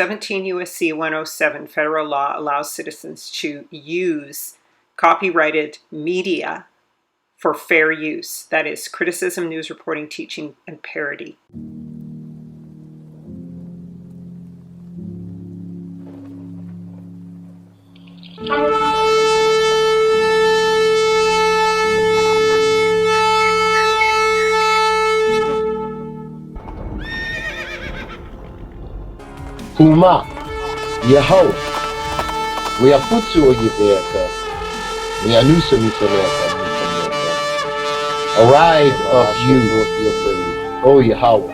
17 U.S.C. 107 federal law allows citizens to use copyrighted media for fair use. That is criticism, news reporting, teaching, and parody. Kuma, Yahweh, Weaputu Oyeveka, Weanusa Misameka, arise of you, O Yahweh.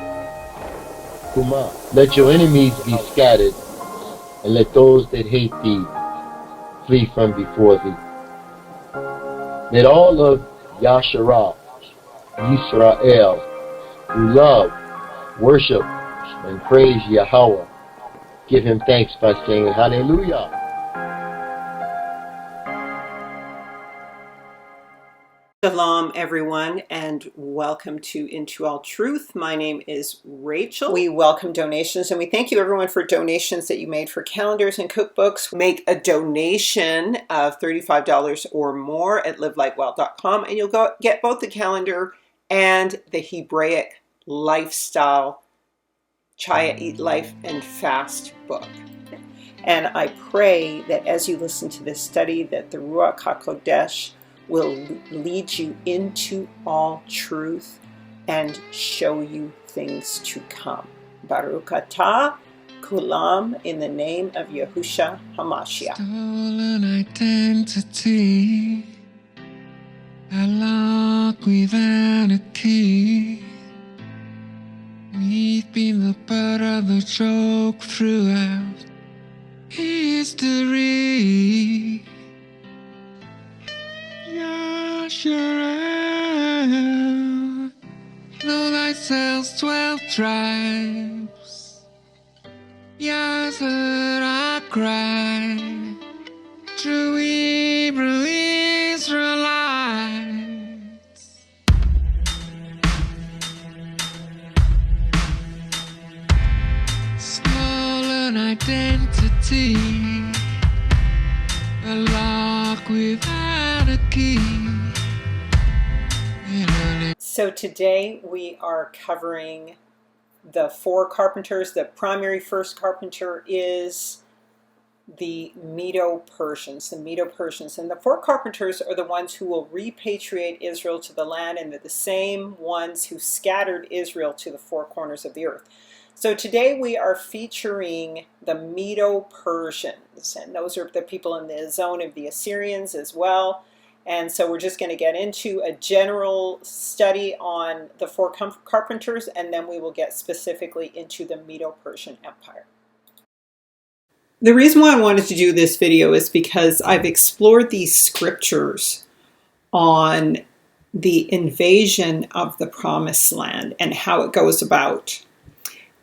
Kuma, let your enemies be scattered, and let those that hate thee flee from before thee. Let all of Yasharah, Yisrael, who love, worship, and praise Yahweh, give him thanks by saying hallelujah. Shalom, everyone, and welcome to Into All Truth. My name is Rachel. We welcome donations, and we thank you, everyone, for donations that you made for calendars and cookbooks. Make a donation of $35 or more at livelightwell.com, and you'll get both the calendar and the Hebraic lifestyle Chaya, Eat, Life, and Fast book. And I pray that as you listen to this study, that the Ruach HaKodesh will lead you into all truth and show you things to come. Baruch atah kulam, in the name of Yahusha HaMashiach. Stolen identity, a lock without a key. We've been the butt of the joke throughout history. Yasharel, know thyself 12 tribes. Yah's heard our cry, true Hebrew Israelites. Identity, a lock without a key. So today we are covering the four carpenters. The primary first carpenter is the Medo Persians, and the four carpenters are the ones who will repatriate Israel to the land, and they're the same ones who scattered Israel to the four corners of the earth. So today we are featuring the Medo Persians, and those are the people in the zone of the Assyrians as well. And so we're just going to get into a general study on the four carpenters, and then we will get specifically into the Medo Persian Empire. The reason why I wanted to do this video is because I've explored these scriptures on the invasion of the Promised Land and how it goes about.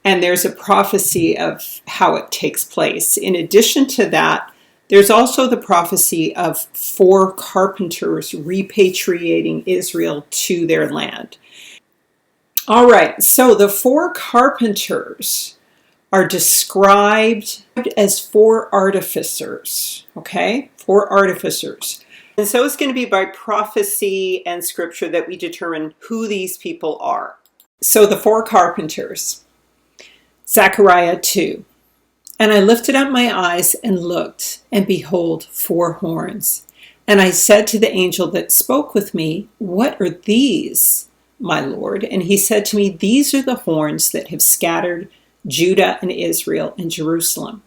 And there's a prophecy of how it takes place. In addition to that, there's also the prophecy of four carpenters repatriating Israel to their land. All right, so the four carpenters are described as four artificers, okay? Four artificers. And so it's going to be by prophecy and scripture that we determine who these people are. So the four carpenters. Zechariah 2. And I lifted up my eyes and looked, and behold, four horns. And I said to the angel that spoke with me, what are these, my Lord? And he said to me, these are the horns that have scattered Judah and Israel and Jerusalem.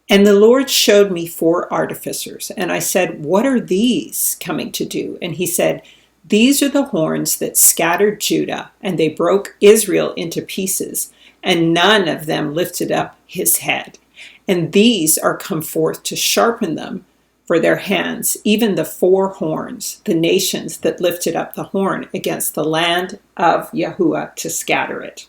And the Lord showed me four artificers. And I said, what are these coming to do? And he said, these are the horns that scattered Judah, and they broke Israel into pieces, and none of them lifted up his head. And these are come forth to sharpen them for their hands, even the four horns, the nations that lifted up the horn against the land of Yahuwah to scatter it.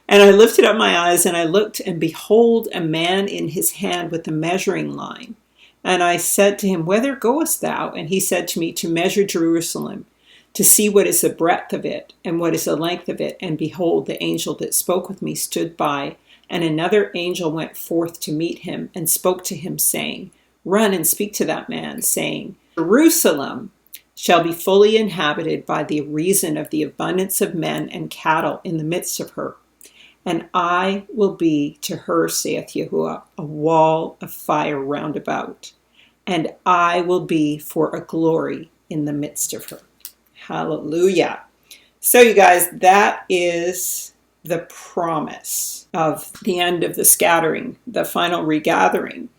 And I lifted up my eyes, and I looked, and behold, a man in his hand with a measuring line. And I said to him, whither goest thou? And he said to me, to measure Jerusalem, to see what is the breadth of it, and what is the length of it. And behold, the angel that spoke with me stood by, And another angel went forth to meet him and spoke to him, saying, Run and speak to that man, saying, Jerusalem shall be fully inhabited by the reason of the abundance of men and cattle in the midst of her. And I will be to her, saith Yahuwah, a wall of fire round about, and I will be for a glory in the midst of her. Hallelujah. So you guys, that is the promise of the end of the scattering, the final regathering.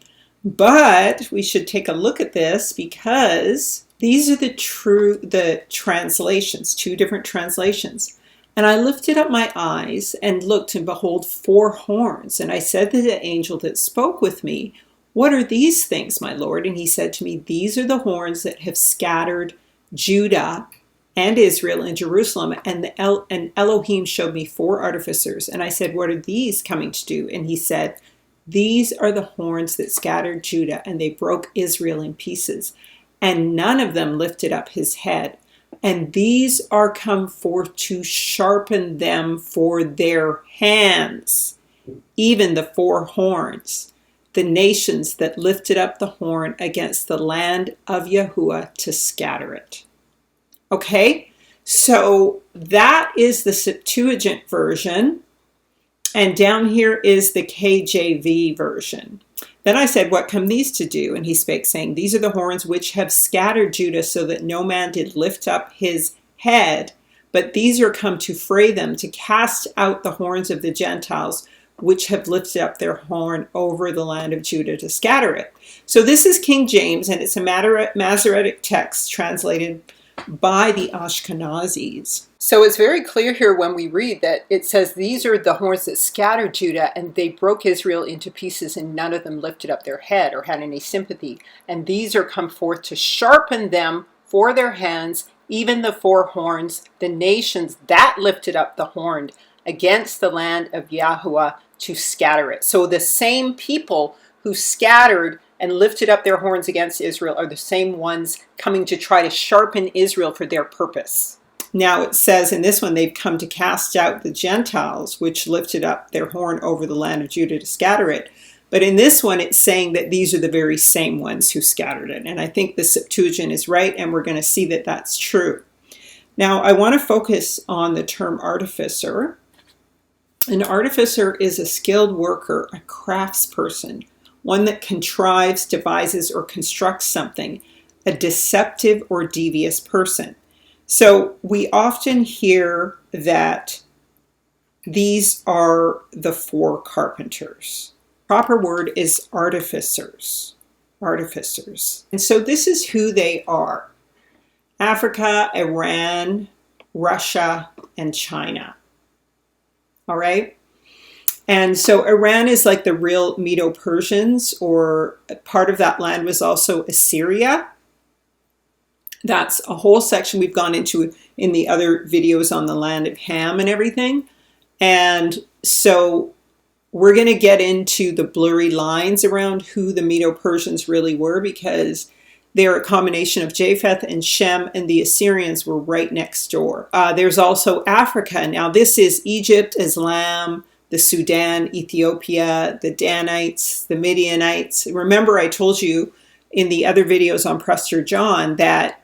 But we should take a look at this because these are the translations, two different translations. And I lifted up my eyes and looked, and behold, 4 horns. And I said to the angel that spoke with me, What are these things, my Lord? And he said to me, These are the horns that have scattered Judah and Israel and Jerusalem. And Elohim showed me 4 artificers. And I said, What are these coming to do? And he said, These are the horns that scattered Judah, and they broke Israel in pieces. And none of them lifted up his head. And these are come forth to sharpen them for their hands, even the 4 horns, the nations that lifted up the horn against the land of Yahuwah to scatter it. Okay, so that is the Septuagint version. And down here is the KJV version. Then I said, What come these to do? And he spake, saying, These are the horns which have scattered Judah, so that no man did lift up his head. But these are come to fray them, to cast out the horns of the Gentiles, which have lifted up their horn over the land of Judah to scatter it. So this is King James, and it's a Masoretic text translated by the Ashkenazis. So it's very clear here when we read that it says, These are the horns that scattered Judah, and they broke Israel into pieces, and none of them lifted up their head or had any sympathy. And these are come forth to sharpen them for their hands, even the 4 horns, the nations that lifted up the horn against the land of Yahuwah to scatter it. So the same people who scattered and lifted up their horns against Israel are the same ones coming to try to sharpen Israel for their purpose. Now it says in this one, they've come to cast out the Gentiles, which lifted up their horn over the land of Judah to scatter it. But in this one, it's saying that these are the very same ones who scattered it. And I think the Septuagint is right, and we're going to see that that's true. Now, I want to focus on the term artificer. An artificer is a skilled worker, a craftsperson, one that contrives, devises, or constructs something, a deceptive or devious person. So we often hear that these are the 4 carpenters. Proper word is artificers. Artificers. And so this is who they are. Africa, Iran, Russia, and China. All right? And so Iran is like the real Medo Persians, or part of that land was also Assyria. That's a whole section we've gone into in the other videos on the land of Ham and everything. And so we're going to get into the blurry lines around who the Medo Persians really were, because they're a combination of Japheth and Shem, and the Assyrians were right next door. There's also Africa. Now this is Egypt, Islam, the Sudan, Ethiopia, the Danites, the Midianites. Remember, I told you in the other videos on Prester John that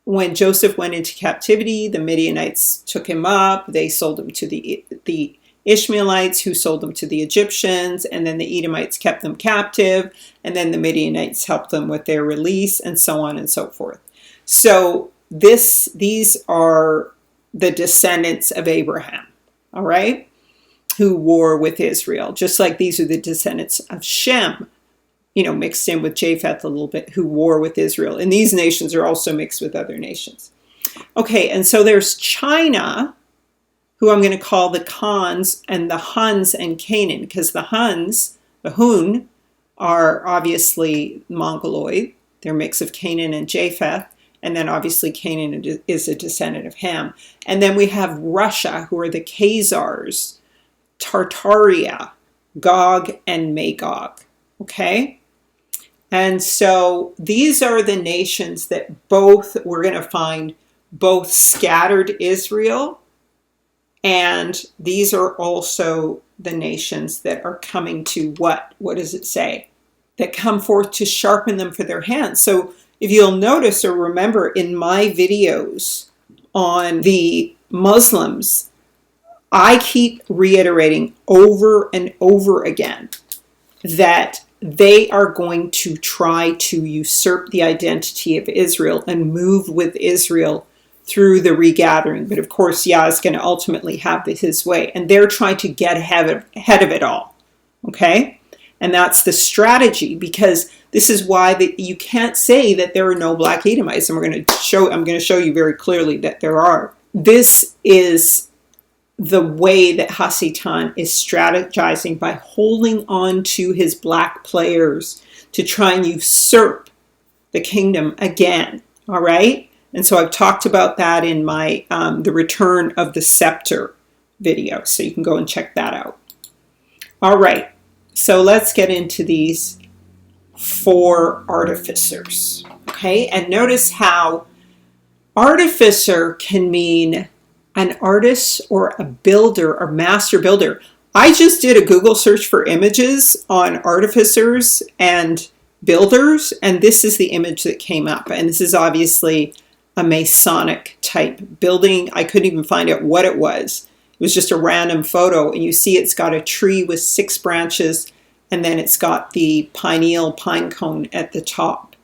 when Joseph went into captivity, the Midianites took him up. They sold him to the Ishmaelites, who sold them to the Egyptians, and then the Edomites kept them captive, and then the Midianites helped them with their release, and so on and so forth. So these are the descendants of Abraham, all right, who war with Israel, just like these are the descendants of Shem, mixed in with Japheth a little bit, who war with Israel. And these nations are also mixed with other nations. Okay, and so there's China, who I'm going to call the Khans, and the Huns and Canaan, because the Huns, the Hun, are obviously Mongoloid. They're a mix of Canaan and Japheth. And then obviously Canaan is a descendant of Ham. And then we have Russia, who are the Khazars, Tartaria, Gog, and Magog. Okay? And so these are the nations that we're going to find both scattered Israel And these are also the nations that are coming to what? What does it say? That come forth to sharpen them for their hands. So if you'll notice or remember in my videos on the Muslims, I keep reiterating over and over again that they are going to try to usurp the identity of Israel and move with Israel through the regathering. But of course, Yah is going to ultimately have his way. And they're trying to get ahead of it all. Okay? And that's the strategy, because this is why you can't say that there are no black Edomites. And I'm going to show you very clearly that there are. This is the way that Hasatan is strategizing by holding on to his black players to try and usurp the kingdom again. All right? And so I've talked about that in my The Return of the Scepter video. So you can go and check that out. All right. So let's get into these 4 artificers. Okay? And notice how artificer can mean an artist or a builder or master builder. I just did a Google search for images on artificers and builders, and this is the image that came up. And this is obviously a Masonic type building. I couldn't even find out what it was. It was just a random photo, and you see it's got a tree with 6 branches, and then it's got the pineal pine cone at the top.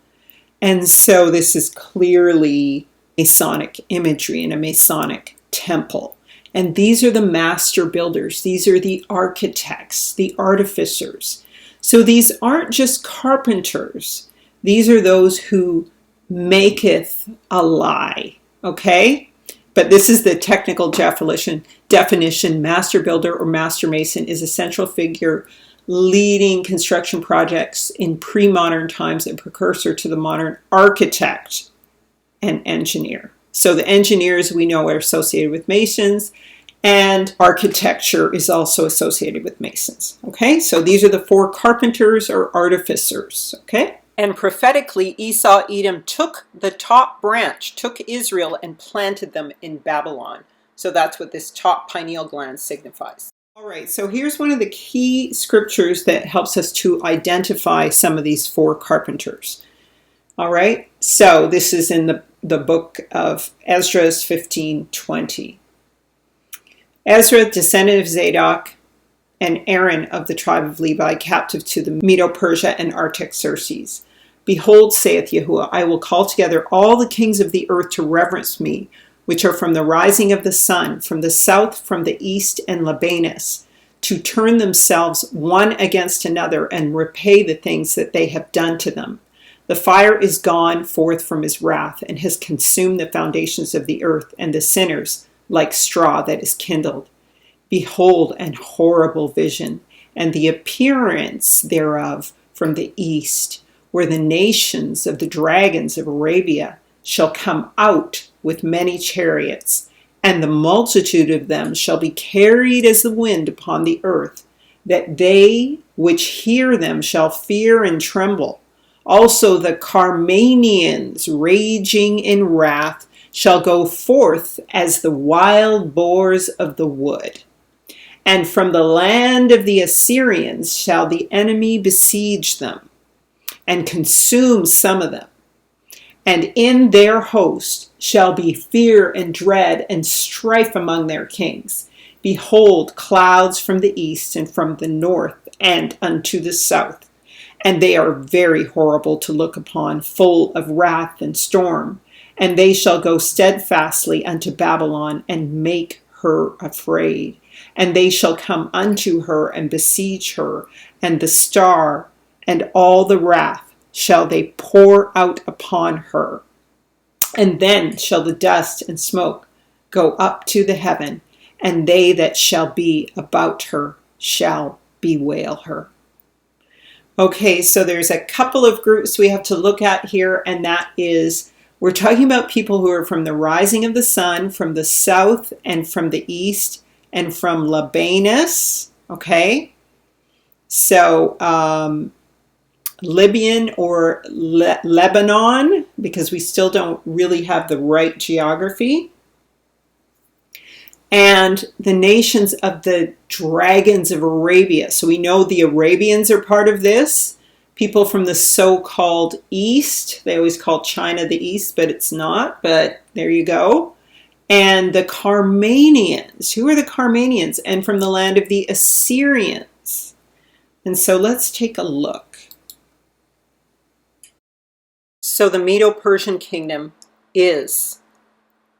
And so this is clearly Masonic imagery in a Masonic temple. And these are the master builders. These are the architects, the artificers. So these aren't just carpenters. These are those who maketh a lie. Okay? But this is the technical definition. Master builder or master mason is a central figure leading construction projects in pre-modern times and precursor to the modern architect and engineer. So the engineers we know are associated with masons, and architecture is also associated with masons. Okay, so these are the 4 carpenters or artificers. Okay, and prophetically, Esau, Edom took the top branch, took Israel, and planted them in Babylon. So that's what this top pineal gland signifies. All right, so here's one of the key scriptures that helps us to identify some of these 4 carpenters. All right, so this is in the book of Ezra 15:20. Ezra, descendant of Zadok, and Aaron of the tribe of Levi, captive to the Medo Persia and Artaxerxes. Behold, saith Yahuwah, I will call together all the kings of the earth to reverence me, which are from the rising of the sun, from the south, from the east, and Libanus, to turn themselves one against another and repay the things that they have done to them. The fire is gone forth from his wrath, and has consumed the foundations of the earth, and the sinners like straw that is kindled. Behold, an horrible vision, and the appearance thereof from the east, where the nations of the dragons of Arabia shall come out with many chariots, and the multitude of them shall be carried as the wind upon the earth, that they which hear them shall fear and tremble. Also the Carmanians, raging in wrath, shall go forth as the wild boars of the wood. And from the land of the Assyrians shall the enemy besiege them, and consume some of them. And in their host shall be fear and dread and strife among their kings. Behold, clouds from the east and from the north and unto the south. And they are very horrible to look upon, full of wrath and storm. And they shall go steadfastly unto Babylon and make her afraid. And they shall come unto her and besiege her, and the star and all the wrath shall they pour out upon her. And then shall the dust and smoke go up to the heaven, and they that shall be about her shall bewail her. Okay, so there's a couple of groups we have to look at here, and that is, we're talking about people who are from the rising of the sun, from the south and from the east, and from Libanus, okay? So, Libyan or Lebanon, because we still don't really have the right geography. and the nations of the dragons of Arabia. So we know the Arabians are part of this. People from the so-called East. They always call China the East, but it's not. But there you go. And the Carmanians. Who are the Carmanians? And from the land of the Assyrians. And so let's take a look. So the Medo Persian kingdom is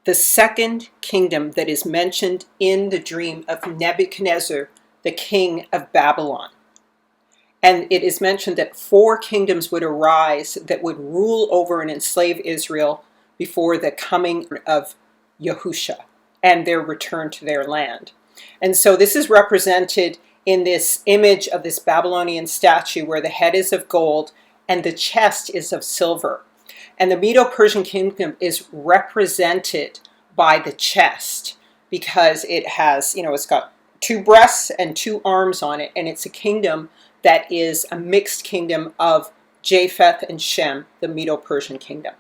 the second kingdom that is mentioned in the dream of Nebuchadnezzar, the king of Babylon. And it is mentioned that 4 kingdoms would arise that would rule over and enslave Israel before the coming of Yahusha and their return to their land. And so this is represented in this image of this Babylonian statue where the head is of gold and the chest is of silver. And the Medo-Persian kingdom is represented by the chest because it has, it's got 2 breasts and 2 arms on it. And it's a kingdom that is a mixed kingdom of Japheth and Shem, the Medo-Persian kingdom.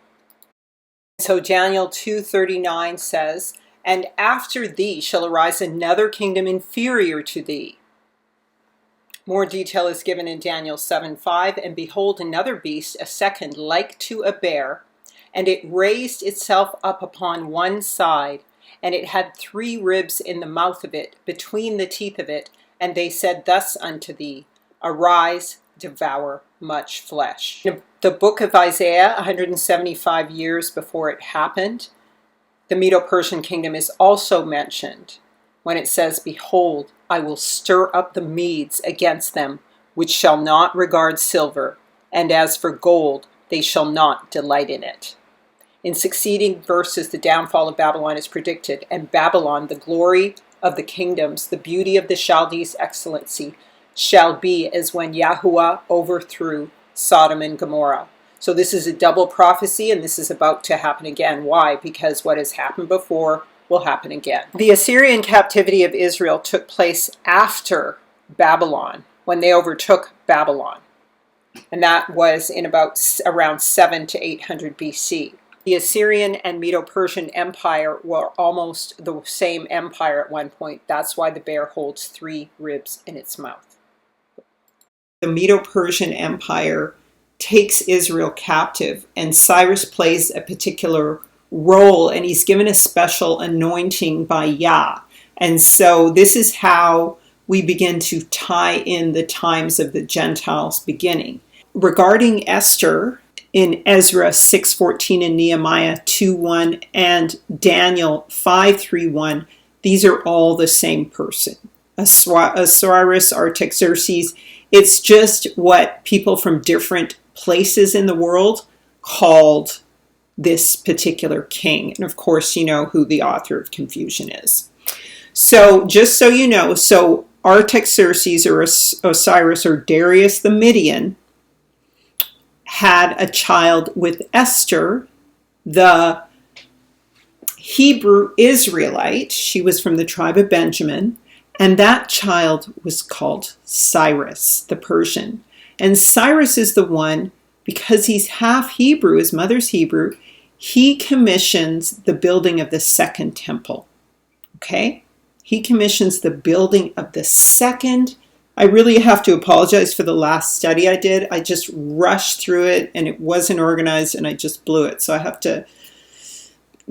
So Daniel 2:39 says, "And after thee shall arise another kingdom inferior to thee." More detail is given in Daniel 7:5, "And behold another beast, a second, like to a bear, and it raised itself up upon one side, and it had 3 ribs in the mouth of it, between the teeth of it, and they said thus unto thee, Arise, devour much flesh." In the book of Isaiah, 175 years before it happened, the Medo-Persian kingdom is also mentioned when it says, "Behold, I will stir up the Medes against them, which shall not regard silver, and as for gold, they shall not delight in it." In succeeding verses, the downfall of Babylon is predicted, and Babylon, the glory of the kingdoms, the beauty of the Chaldees' excellency, shall be as when Yahuwah overthrew Sodom and Gomorrah. So this is a double prophecy, and this is about to happen again. Why? Because what has happened before will happen again. The Assyrian captivity of Israel took place after Babylon, when they overtook Babylon. And that was in around 7 to 800 BC. The Assyrian and Medo-Persian Empire were almost the same empire at one point. That's why the bear holds 3 ribs in its mouth. The Medo-Persian Empire takes Israel captive, and Cyrus plays a particular role, and he's given a special anointing by Yah. And so this is how we begin to tie in the times of the Gentiles beginning. Regarding Esther, in Ezra 6:14 and Nehemiah 2:1 and Daniel 5:3-1, these are all the same person. Cyrus, Artaxerxes, it's just what people from different places in the world called this particular king. And of course, you know who the author of confusion is. So just so you know, so Artaxerxes or Osiris or Darius the Median had a child with Esther, the Hebrew Israelite. She was from the tribe of Benjamin, and that child was called Cyrus, the Persian. And Cyrus is the one, because he's half Hebrew, his mother's Hebrew, he commissions the building of the second temple. Okay? He commissions the building of the second. I really have to apologize for the last study I did. I just rushed through it and it wasn't organized and I just blew it. So I have to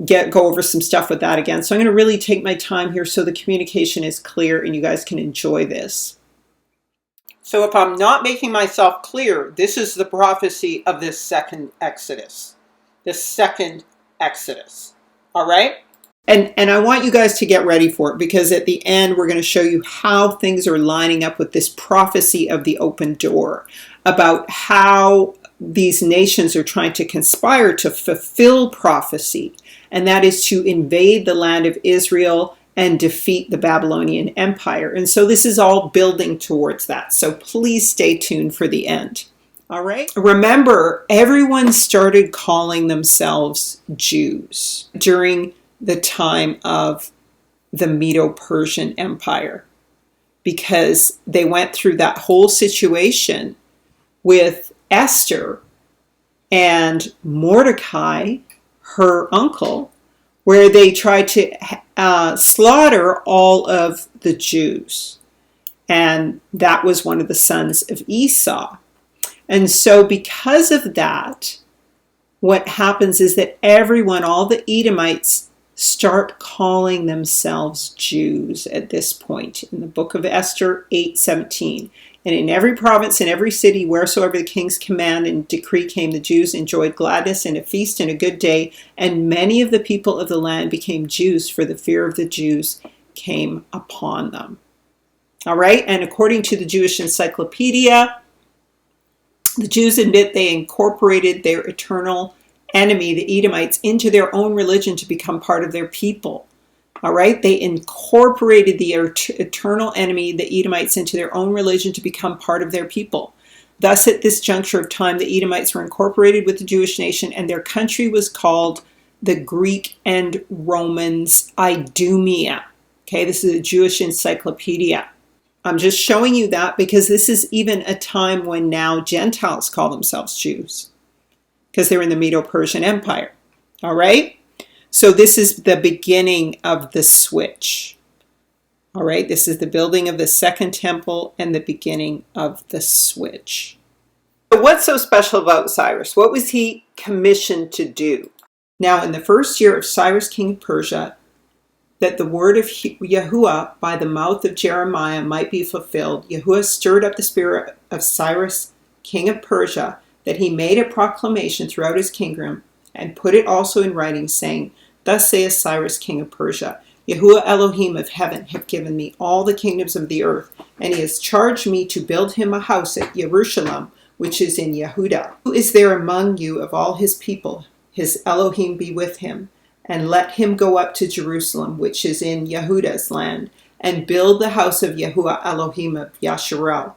go over some stuff with that again. So I'm going to really take my time here so the communication is clear and you guys can enjoy this. So if I'm not making myself clear, this is the prophecy of this second Exodus. The second Exodus. All right? And I want you guys to get ready for it, because at the end we're going to show you how things are lining up with this prophecy of the open door, about how these nations are trying to conspire to fulfill prophecy, and that is to invade the land of Israel and defeat the Babylonian Empire. And so this is all building towards that. So please stay tuned for the end. All right. Remember, everyone started calling themselves Jews during the time of the Medo-Persian Empire, because they went through that whole situation with Esther, and Mordecai, her uncle, where they tried to slaughter all of the Jews. And that was one of the sons of Esau. And so because of that, what happens is that everyone, all the Edomites, start calling themselves Jews at this point in the book of Esther 8:17. And in every province and every city, wheresoever the king's command and decree came, the Jews enjoyed gladness and a feast and a good day. And many of the people of the land became Jews, for the fear of the Jews came upon them. All right, and according to the Jewish Encyclopedia, the Jews admit they incorporated their eternal enemy, the Edomites, into their own religion to become part of their people. All right, they incorporated the eternal enemy, the Edomites, into their own religion to become part of their people. Thus, at this juncture of time, the Edomites were incorporated with the Jewish nation, and their country was called the Greek and Romans Idumea. Okay, this is a Jewish encyclopedia. I'm just showing you that because this is even a time when now Gentiles call themselves Jews, because they're in the Medo Persian Empire. All right? So this is the beginning of the switch. All right? This is the building of the second temple and the beginning of the switch. So what's so special about Cyrus? What was he commissioned to do? Now, in the first year of Cyrus, king of Persia, that the word of Yahuwah by the mouth of Jeremiah might be fulfilled, Yahuwah stirred up the spirit of Cyrus, king of Persia, that he made a proclamation throughout his kingdom, and put it also in writing, saying, Thus saith Cyrus, king of Persia, Yahuwah Elohim of heaven hath given me all the kingdoms of the earth, and he has charged me to build him a house at Jerusalem, which is in Yehudah. Who is there among you of all his people? His Elohim be with him, and let him go up to Jerusalem, which is in Yehudah's land, and build the house of Yahuwah Elohim of Yasharel.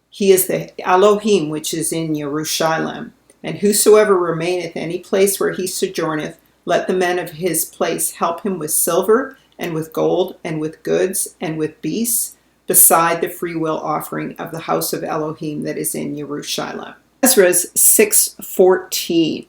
He is the Elohim which is in Jerusalem. And whosoever remaineth any place where he sojourneth, let the men of his place help him with silver, and with gold, and with goods, and with beasts, beside the freewill offering of the house of Elohim that is in Jerusalem. Ezra 6:14.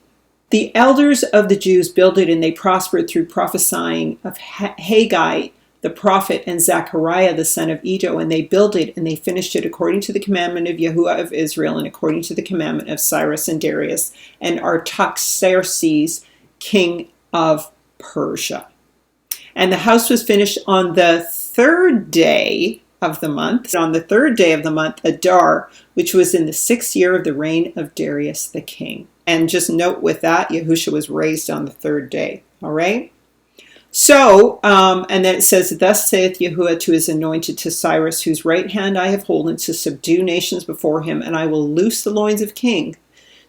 The elders of the Jews builded, and they prospered through prophesying of Haggai the prophet and Zechariah the son of Iddo, and they builded and they finished it according to the commandment of Yahuwah of Israel, and according to the commandment of Cyrus and Darius and Artaxerxes, king of Persia. And the house was finished on the third day of the month. On the third day of the month, Adar, which was in the 6th year of the reign of Darius the king. And just note with that, Yahusha was raised on the third day. All right? So, and then it says, Thus saith Yahuwah to his anointed, to Cyrus, whose right hand I have holden, to subdue nations before him, and I will loose the loins of kings,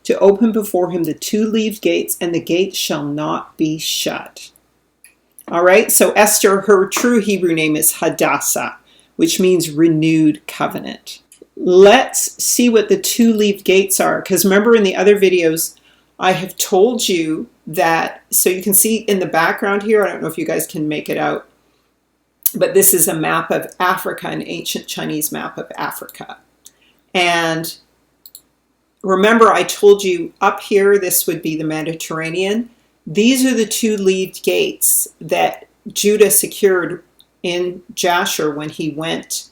to open before him the 2-leaved gates, and the gates shall not be shut. All right, so Esther, her true Hebrew name is Hadassah, which means renewed covenant. Let's see what the 2-leaved gates are, because remember in the other videos, I have told you that, so you can see in the background here, I don't know if you guys can make it out, but this is a map of Africa, an ancient Chinese map of Africa. And remember I told you up here, this would be the Mediterranean. These are the 2-leaved gates that Judah secured in Jasher when he went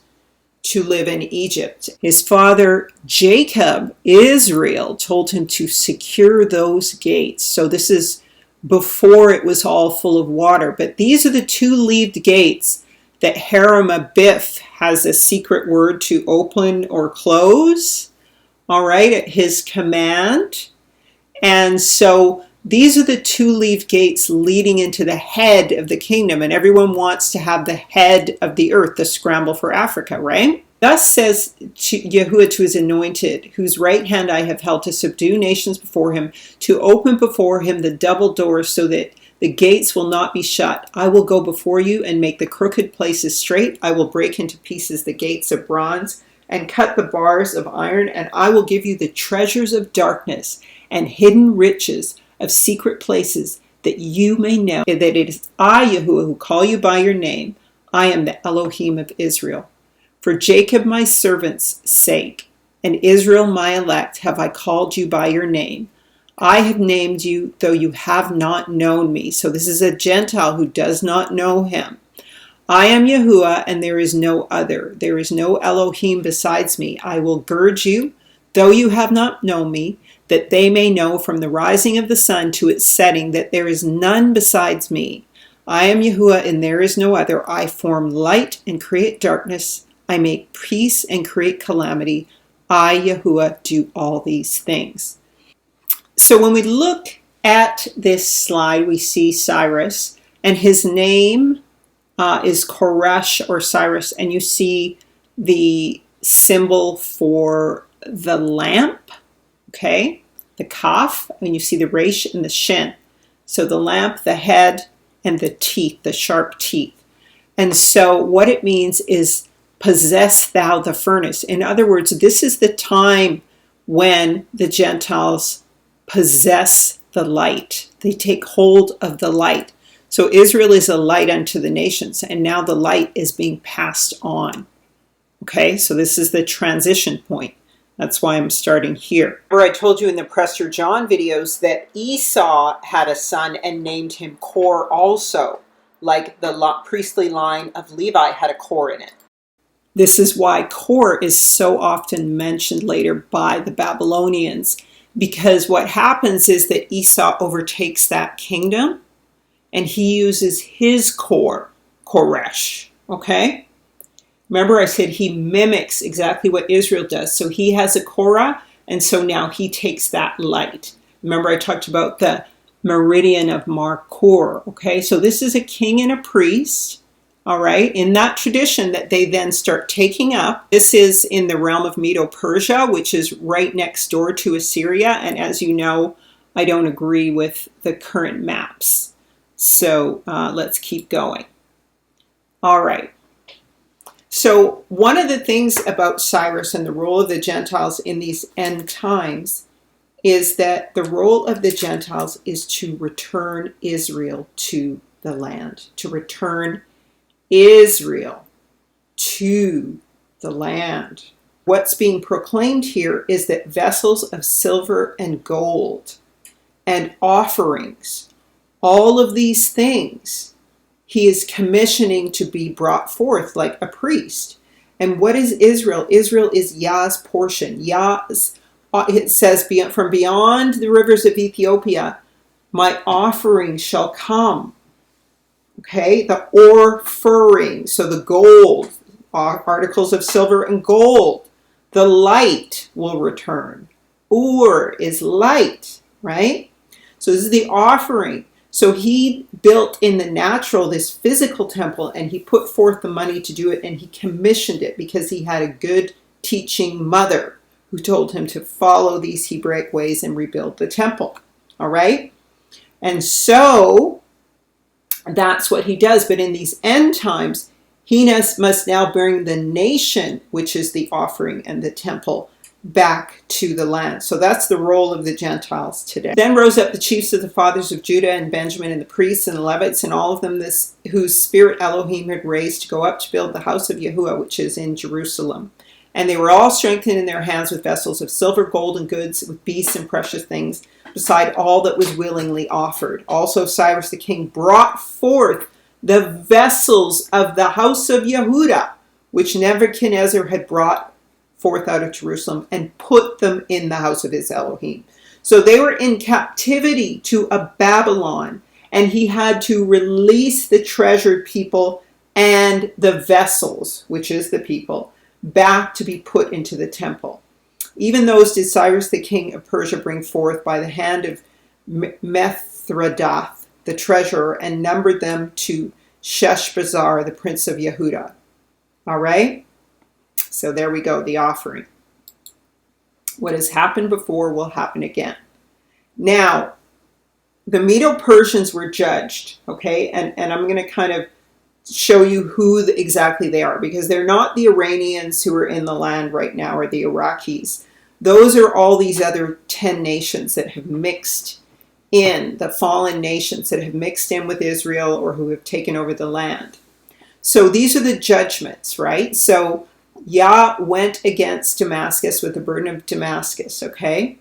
to live in Egypt. His father Jacob, Israel, told him to secure those gates. So this is before it was all full of water. But these are the 2-leaved gates that Hiram Abiff has a secret word to open or close, all right, at his command. And so these are the 2-leaved gates leading into the head of the kingdom, and everyone wants to have the head of the earth, the scramble for Africa, right? Thus says Yahuwah to his anointed, whose right hand I have held to subdue nations before him, to open before him the double doors so that the gates will not be shut. I will go before you and make the crooked places straight. I will break into pieces the gates of bronze and cut the bars of iron, and I will give you the treasures of darkness and hidden riches of secret places, that you may know that it is I, Yahuwah, who call you by your name. I am the Elohim of Israel. For Jacob my servant's sake, and Israel my elect, have I called you by your name. I have named you, though you have not known me. So this is a Gentile who does not know him. I am Yahuwah, and there is no other. There is no Elohim besides me. I will gird you, though you have not known me, that they may know from the rising of the sun to its setting that there is none besides me. I am Yahuwah, and there is no other. I form light and create darkness. I make peace and create calamity. I, Yahuwah, do all these things. So when we look at this slide, we see Cyrus, and his name is Koresh or Cyrus, and you see the symbol for the lamp, okay, the kaf, and you see the resh and the shin. So the lamp, the head, and the teeth, the sharp teeth. And so what it means is, possess thou the furnace. In other words, this is the time when the Gentiles possess the light. They take hold of the light. So Israel is a light unto the nations, and now the light is being passed on. Okay, so this is the transition point. That's why I'm starting here. Remember, I told you in the Prester John videos that Esau had a son and named him Kor also, like the priestly line of Levi had a Kor in it. This is why Kor is so often mentioned later by the Babylonians, because what happens is that Esau overtakes that kingdom, and he uses his Kor, Koresh, okay? Remember I said he mimics exactly what Israel does. So he has a Korah, and so now he takes that light. Remember I talked about the meridian of Markor, okay? So this is a king and a priest, all right, in that tradition that they then start taking up. This is in the realm of Medo Persia, which is right next door to Assyria. And as you know, I don't agree with the current maps. So let's keep going. All right. So one of the things about Cyrus and the role of the Gentiles in these end times is that the role of the Gentiles is to return Israel to the land, to return Israel to the land. What's being proclaimed here is that vessels of silver and gold and offerings, all of these things, he is commissioning to be brought forth like a priest. And what is Israel? Israel is Yah's portion. Yah's, it says, from beyond the rivers of Ethiopia, my offering shall come. Okay, the offering, so the gold, articles of silver and gold. The light will return. Is light, right? So this is the offering. So he built in the natural this physical temple, and he put forth the money to do it, and he commissioned it because he had a good teaching mother who told him to follow these Hebraic ways and rebuild the temple. All right? And so that's what he does. But in these end times, he must now bring the nation, which is the offering and the temple, back to the land. So that's the role of the Gentiles today. Then rose up the chiefs of the fathers of Judah and Benjamin, and the priests and the Levites, and all of them whose spirit Elohim had raised to go up to build the house of Yahuwah, which is in Jerusalem. And they were all strengthened in their hands with vessels of silver, gold, and goods, with beasts and precious things, beside all that was willingly offered. Also Cyrus the king brought forth the vessels of the house of Yehudah, which Nebuchadnezzar had brought forth out of Jerusalem, and put them in the house of his Elohim. So they were in captivity to a Babylon, and he had to release the treasured people and the vessels, which is the people, back to be put into the temple. Even those did Cyrus the king of Persia bring forth by the hand of Mithridath, the treasurer, and numbered them to Sheshbazzar, the prince of Yehudah. All right? So there we go, the offering. What has happened before will happen again. Now, the Medo Persians were judged, okay? And I'm going to kind of show you who exactly they are, because they're not the Iranians who are in the land right now, or the Iraqis. Those are all these other 10 nations that have mixed in, the fallen nations that have mixed in with Israel or who have taken over the land. So these are the judgments, right? So Yah went against Damascus with the burden of Damascus, okay?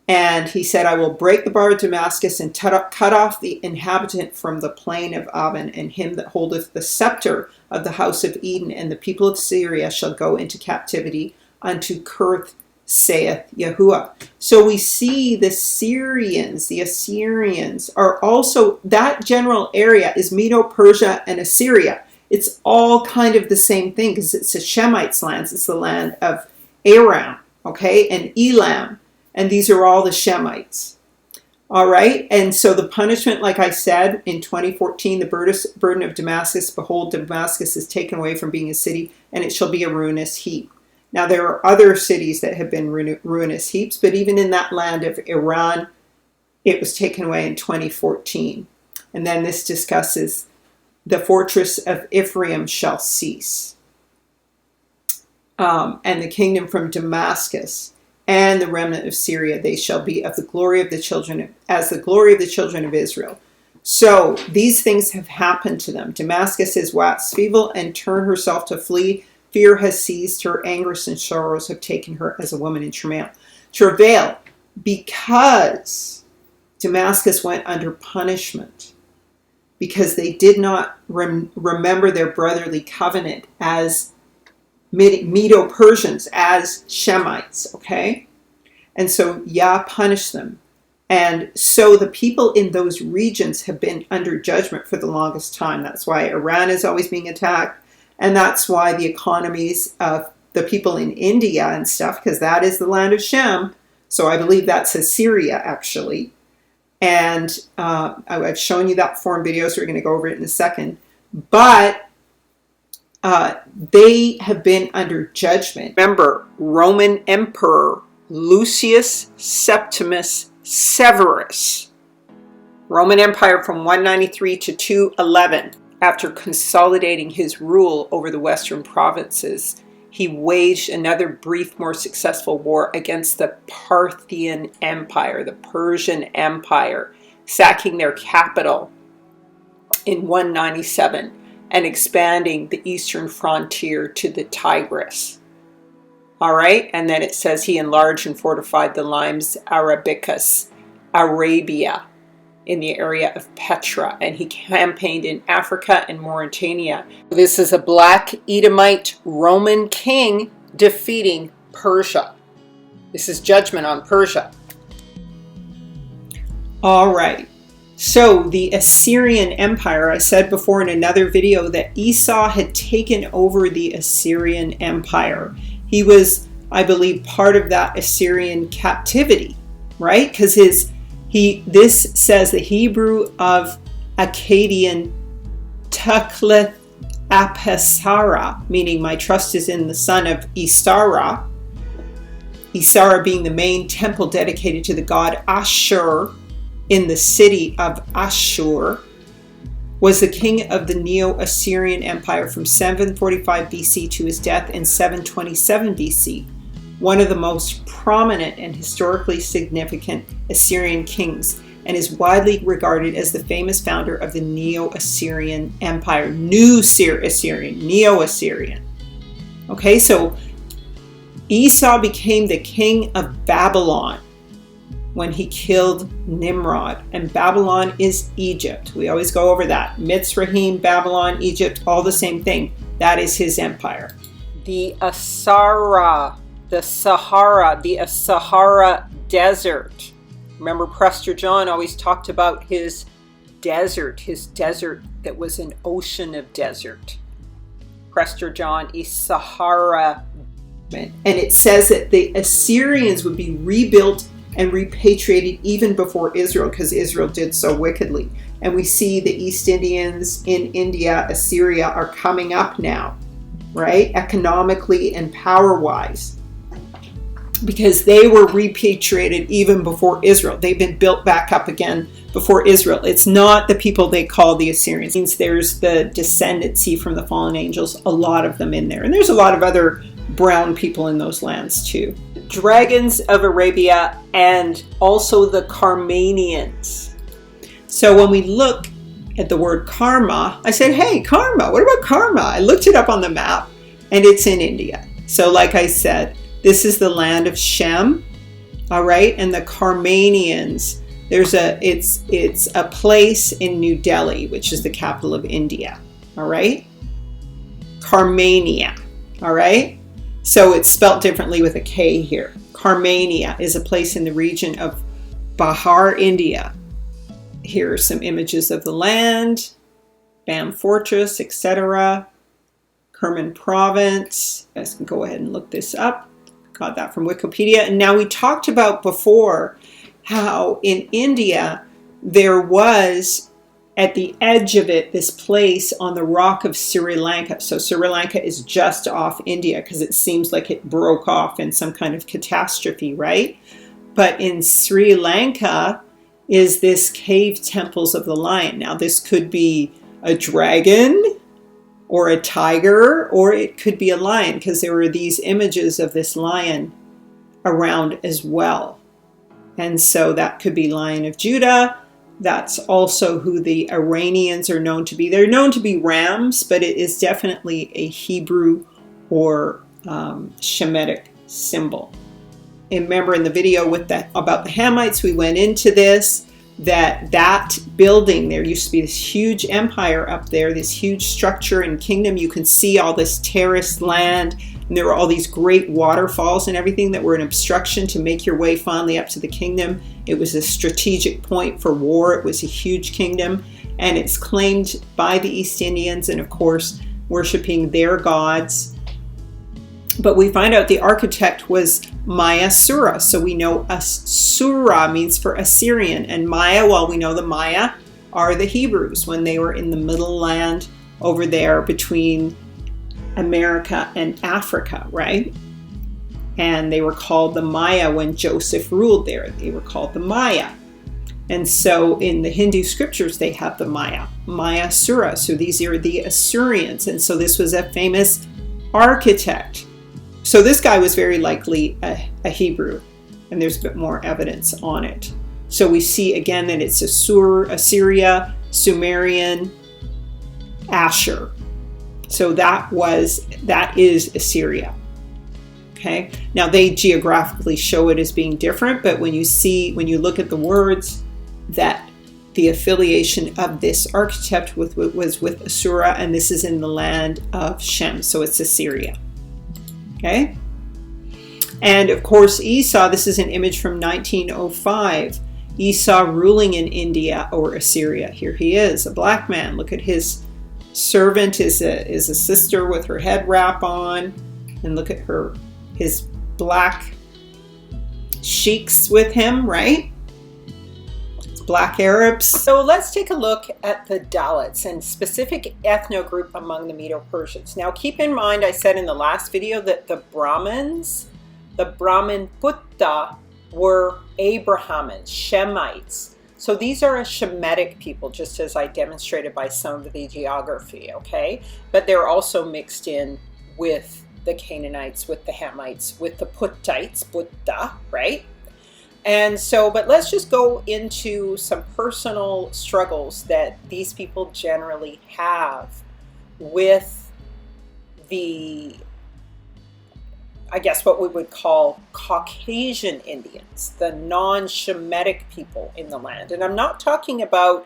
And he said, I will break the bar of Damascus and cut off the inhabitant from the plain of Aven, and him that holdeth the scepter of the house of Eden, and the people of Syria shall go into captivity unto Kerth, saith Yahuwah. So we see the Syrians, the Assyrians, are also, that general area is Medo Persia and Assyria. It's all kind of the same thing because it's a Shemites' lands. It's the land of Aram, okay, and Elam. And these are all the Shemites. All right. And so the punishment, like I said, in 2014, the burden of Damascus, behold, Damascus is taken away from being a city, and it shall be a ruinous heap. Now, there are other cities that have been ruinous heaps, but even in that land of Iran, it was taken away in 2014. And then this discusses the fortress of Ephraim shall cease. And the kingdom from Damascus and the remnant of Syria, they shall be of the glory of the children, as the glory of the children of Israel. So these things have happened to them. Damascus is waxed feeble and turned herself to flee. Fear has seized her. Anguish and sorrows have taken her as a woman in travail, because Damascus went under punishment, because they did not remember their brotherly covenant as Medo Persians, as Shemites, okay? And so Yah punished them. And so the people in those regions have been under judgment for the longest time. That's why Iran is always being attacked. And that's why the economies of the people in India and stuff, because that is the land of Shem. So I believe that's Assyria, actually. And I've shown you that before in videos, so we're going to go over it in a second. But they have been under judgment. Remember, Roman Emperor Lucius Septimus Severus, Roman Empire from 193 to 211. After consolidating his rule over the western provinces, he waged another brief, more successful war against the Parthian Empire, the Persian Empire, sacking their capital in 197 and expanding the eastern frontier to the Tigris. All right, and then it says he enlarged and fortified the Limes Arabicus, Arabia, in the area of Petra, and he campaigned in Africa and Mauritania. This is a black Edomite Roman king defeating Persia. This is judgment on Persia. All right. So the Assyrian Empire, I said before in another video that Esau had taken over the Assyrian Empire. He was, I believe, part of that Assyrian captivity, right? Because this says the Hebrew of Akkadian Tukhleth Apesara, meaning my trust is in the son of Isara. Isara being the main temple dedicated to the god Ashur in the city of Ashur, was the king of the Neo-Assyrian Empire from 745 BC to his death in 727 BC. One of the most prominent and historically significant Assyrian kings, and is widely regarded as the famous founder of the Neo-Assyrian Empire. Assyrian, Neo-Assyrian. Okay, so Esau became the king of Babylon when he killed Nimrod, and Babylon is Egypt. We always go over that. Mitzrayim, Babylon, Egypt, all the same thing. That is his empire. The Sahara Desert. Remember, Prester John always talked about his desert that was an ocean of desert. Prester John is Sahara. And it says that the Assyrians would be rebuilt and repatriated even before Israel, because Israel did so wickedly. And we see the East Indians in India, Assyria, are coming up now, right? Economically and power-wise, because they were repatriated even before Israel. They've been built back up again before Israel. It's not the people they call the Assyrians. It means there's the descendancy from the fallen angels, a lot of them in there. And there's a lot of other brown people in those lands too. Dragons of Arabia, and also the Carmanians. So when we look at the word karma, I said, hey, karma, what about karma? I looked it up on the map, and it's in India. So like I said, this is the land of Shem, All right, and the Carmanians. It's a place in New Delhi, which is the capital of India. All right, Carmania. All right, so it's spelt differently with a K here. Carmania is a place in the region of Bihar, India. Here are some images of the land, Bam Fortress, etc. Kerman Province. You guys can go ahead and look this up. Got that from Wikipedia. And now we talked about before how in India there was at the edge of it this place on the rock of Sri Lanka. So Sri Lanka is just off India because it seems like it broke off in some kind of catastrophe, right? But in Sri Lanka is this cave temples of the lion. Now this could be a dragon or a tiger, or it could be a lion, because there were these images of this lion around as well. And so that could be Lion of Judah. That's also who the Iranians are known to be. They're known to be rams, but it is definitely a Hebrew or Shemitic symbol. And remember in the video about the Hamites, we went into this, that building, there used to be this huge empire up there, this huge structure and kingdom. You can see all this terraced land, and there were all these great waterfalls and everything that were an obstruction to make your way finally up to the kingdom. It was a strategic point for war. It was a huge kingdom, and it's claimed by the East Indians, and of course worshiping their gods. But we find out the architect was Maya Sura. So we know Asura means for Assyrian. And Maya, well, we know the Maya are the Hebrews when they were in the middle land over there between America and Africa, right? And they were called the Maya when Joseph ruled there. They were called the Maya. And so in the Hindu scriptures, they have the Maya Sura. So these are the Assyrians. And so this was a famous architect. So this guy was very likely a Hebrew, and there's a bit more evidence on it. So we see again that it's Assyria, Sumerian, Ashur. So that is Assyria. Okay. Now they geographically show it as being different, but when you look at the words, that the affiliation of this architect was with Asura, and this is in the land of Shem, so it's Assyria. Okay, and of course Esau, this is an image from 1905, Esau ruling in India or Assyria. Here he is, a black man. Look at his servant is a sister with her head wrap on, and look at his black sheiks with him, right? Black Arabs. So let's take a look at the Dalits and specific ethno group among the Medo Persians. Now keep in mind, I said in the last video that the Brahmins, the Brahmin Putta, were Abrahamites, Shemites. So these are a Shemitic people, just as I demonstrated by some of the geography, okay? But they're also mixed in with the Canaanites, with the Hamites, with the Puttites, Putta, right? And so, but let's just go into some personal struggles that these people generally have with the, I guess what we would call Caucasian Indians, the non-Shemitic people in the land. And I'm not talking about,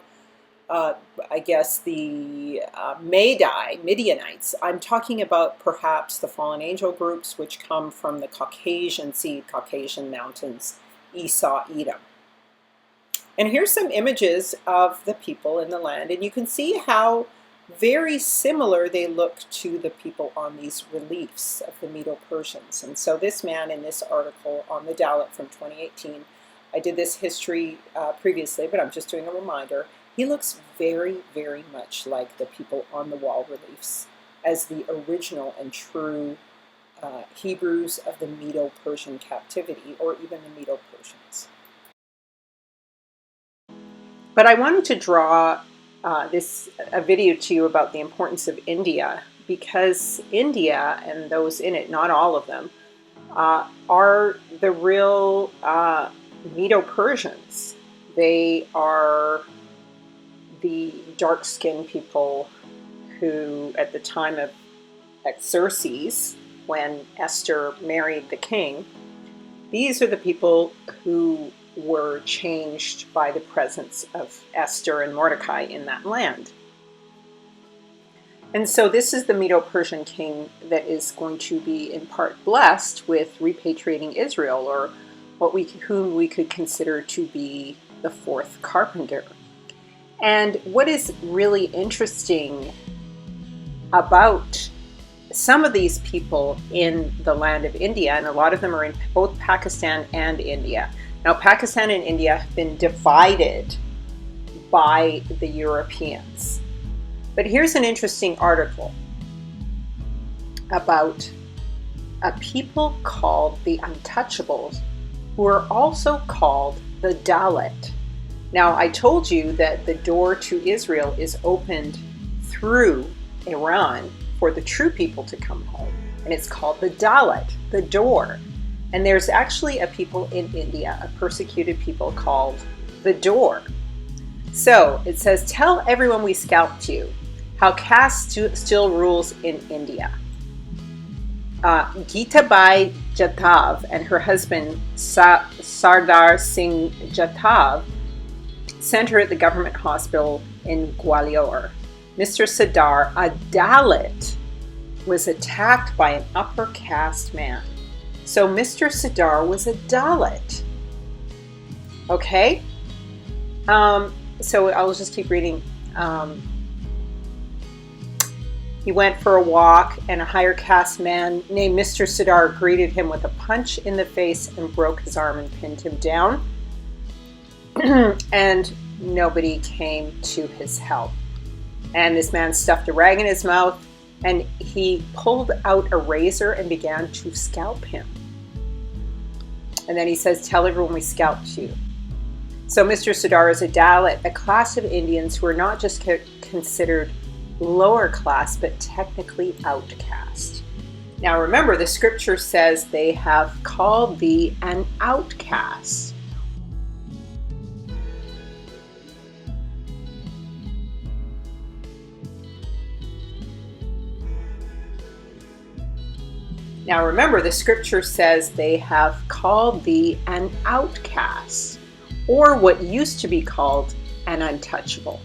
I guess, the Midianites. I'm talking about perhaps the fallen angel groups, which come from the Caucasian Sea, Caucasian Mountains, Esau, Edom. And here's some images of the people in the land, and you can see how very similar they look to the people on these reliefs of the Medo Persians. And so this man in this article on the Dalit from 2018, I did this history previously, but I'm just doing a reminder. He looks very, very much like the people on the wall reliefs as the original and true Hebrews of the Medo Persian captivity, or even the Medo Persians. But I wanted to draw a video to you about the importance of India, because India and those in it, not all of them, are the real Medo Persians. They are the dark-skinned people who, at the time of Xerxes, when Esther married the king, These are the people who were changed by the presence of Esther and Mordecai in that land. And so this is the Medo Persian king that is going to be in part blessed with repatriating Israel, or whom we could consider to be the fourth carpenter. And what is really interesting about some of these people in the land of India, and a lot of them are in both Pakistan and India. Now, Pakistan and India have been divided by the Europeans. But here's an interesting article about a people called the Untouchables, who are also called the Dalit. Now, I told you that the door to Israel is opened through Iran for the true people to come home, and it's called the Dalit, the door. And there's actually a people in India, a persecuted people called the door. So it says, tell everyone we scalped you, how caste still rules in India. Geetabai Jatav and her husband Sardar Singh Jatav sent her at the government hospital in Gwalior. Mr. Sardar, a Dalit, was attacked by an upper caste man. So Mr. Sardar was a Dalit. Okay? So I'll just keep reading. He went for a walk, and a higher caste man named Mr. Sardar greeted him with a punch in the face and broke his arm and pinned him down. And nobody came to his help. And this man stuffed a rag in his mouth, and he pulled out a razor and began to scalp him. And then he says, tell everyone we scalped you. So Mr. Sardar is a Dalit, a class of Indians who are not just considered lower class, but technically outcast. Now remember, the scripture says they have called thee an outcast. Now remember, the scripture says they have called thee an outcast, or what used to be called an untouchable,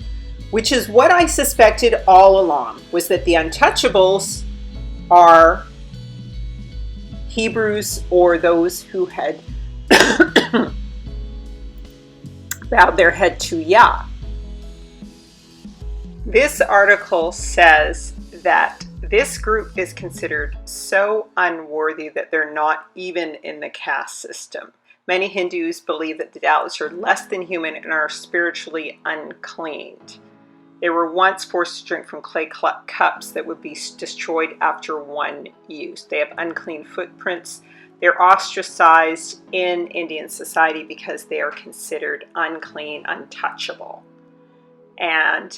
which is what I suspected all along, was that the untouchables are Hebrews or those who had bowed their head to Yah. This article says that this group is considered so unworthy that they're not even in the caste system. Many Hindus believe that the Dalits are less than human and are spiritually unclean. They were once forced to drink from clay cups that would be destroyed after one use. They have unclean footprints. They're ostracized in Indian society because they are considered unclean, untouchable. And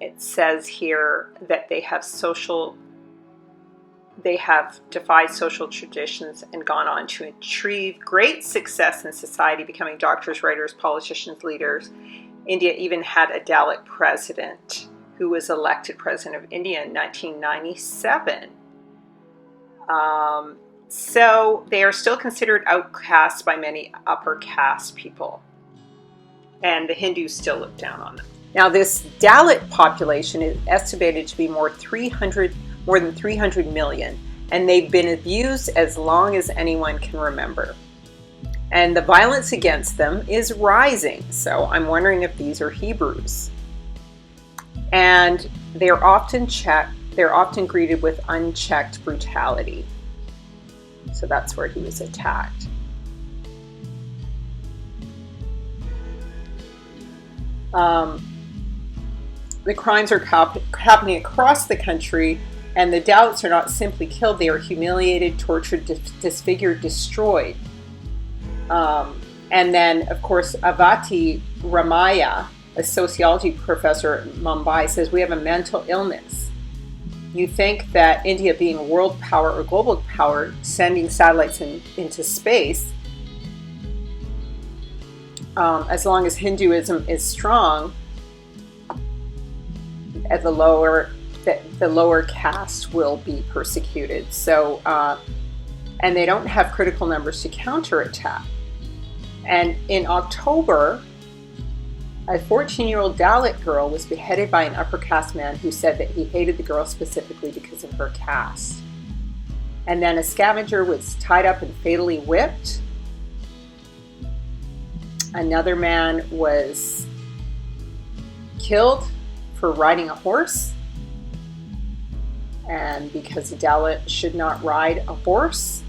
it says here that they have defied social traditions and gone on to achieve great success in society, becoming doctors, writers, politicians, leaders. India even had a Dalit president who was elected president of India in 1997. So they are still considered outcasts by many upper caste people. And the Hindus still look down on them. Now, this Dalit population is estimated to be more than 300 million, and they've been abused as long as anyone can remember. And the violence against them is rising, so I'm wondering if these are Hebrews. And they're often greeted with unchecked brutality. So that's where he was attacked. The crimes are happening across the country, and the Dalits are not simply killed, they are humiliated, tortured, disfigured, destroyed. And then, of course, Avati Ramaya, a sociology professor at Mumbai, says we have a mental illness. You think that India being a world power or global power, sending satellites into space, as long as Hinduism is strong, at the lower caste will be persecuted. So, and they don't have critical numbers to counterattack. And in October, a 14-year-old Dalit girl was beheaded by an upper caste man who said that he hated the girl specifically because of her caste. And then a scavenger was tied up and fatally whipped. Another man was killed for riding a horse, and because a Dalit should not ride a horse.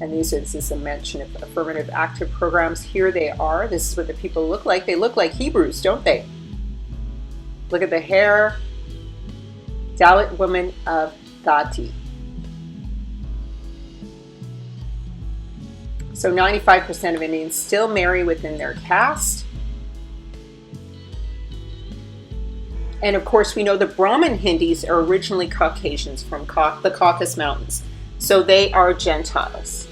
And this is a mention of affirmative active programs. Here they are. This is what the people look like. They look like Hebrews, don't they? Look at the hair. Dalit woman of Dati. So 95% of Indians still marry within their caste. And of course, we know the Brahmin Hindus are originally Caucasians from the Caucasus Mountains. So they are Gentiles.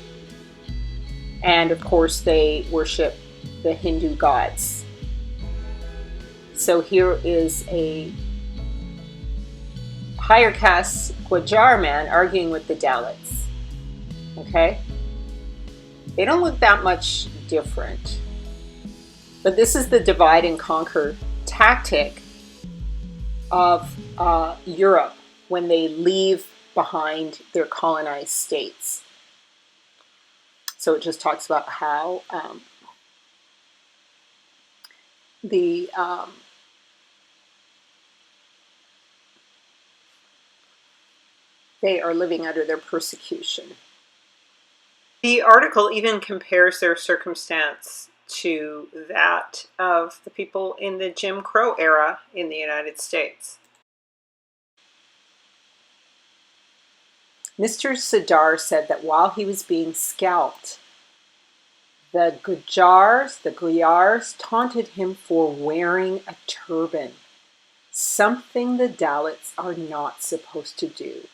And of course, they worship the Hindu gods. So here is a higher caste Gujar man arguing with the Dalits. Okay? They don't look that much different. But this is the divide and conquer tactic of Europe when they leave behind their colonized states. So it just talks about how they are living under their persecution. The article even compares their circumstance to that of the people in the Jim Crow era in the United States. Mr. Sadar said that while he was being scalped, the Gujars taunted him for wearing a turban, something the Dalits are not supposed to do.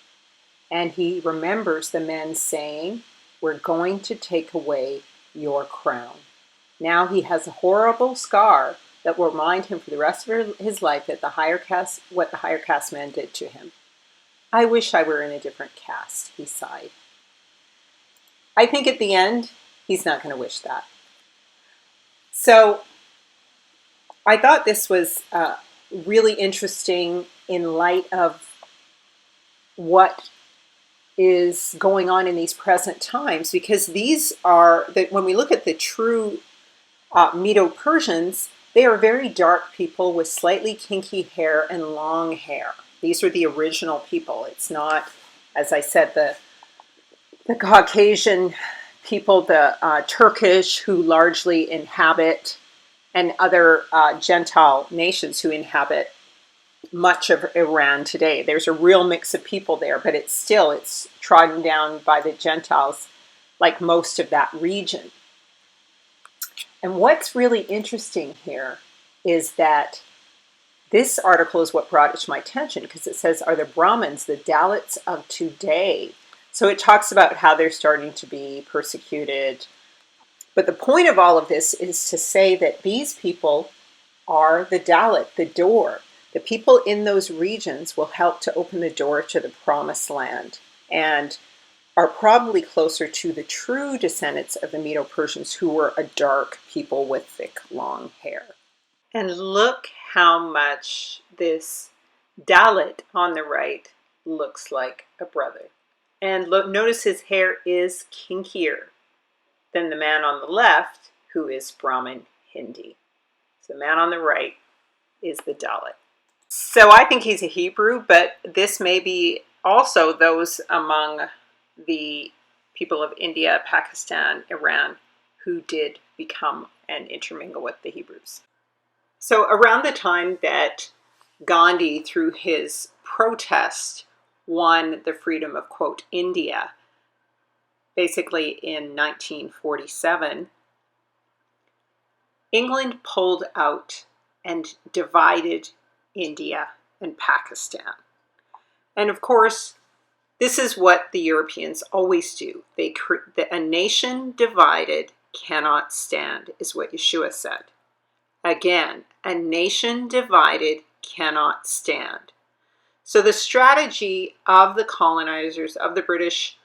And he remembers the men saying, "We're going to take away your crown." Now he has a horrible scar that will remind him for the rest of his life that what the higher caste men did to him. "I wish I were in a different caste," he sighed. I think at the end, he's not going to wish that. So I thought this was really interesting in light of what is going on in these present times, because these are, that when we look at the true Medo Persians, they are very dark people with slightly kinky hair and long hair. These are the original people. It's not, as I said, the Caucasian people, the Turkish who largely inhabit, and other Gentile nations who inhabit much of Iran today. There's a real mix of people there, but it's trodden down by the Gentiles, like most of that region. And what's really interesting here is that this article is what brought it to my attention, because it says, are the Brahmins the Dalits of today? So it talks about how they're starting to be persecuted. But the point of all of this is to say that these people are the Dalit, the door. The people in those regions will help to open the door to the promised land, and are probably closer to the true descendants of the Medo Persians, who were a dark people with thick, long hair. And look how much this Dalit on the right looks like a brother. And look, notice his hair is kinkier than the man on the left, who is Brahmin Hindi. So the man on the right is the Dalit. So I think he's a Hebrew, but this may be also those among the people of India, Pakistan, Iran, who did become and intermingle with the Hebrews. So around the time that Gandhi, through his protest, won the freedom of, quote, India, basically in 1947, England pulled out and divided India and Pakistan. And of course, this is what the Europeans always do. A nation divided cannot stand, is what Yeshua said. Again, a nation divided cannot stand. So the strategy of the colonizers, of the British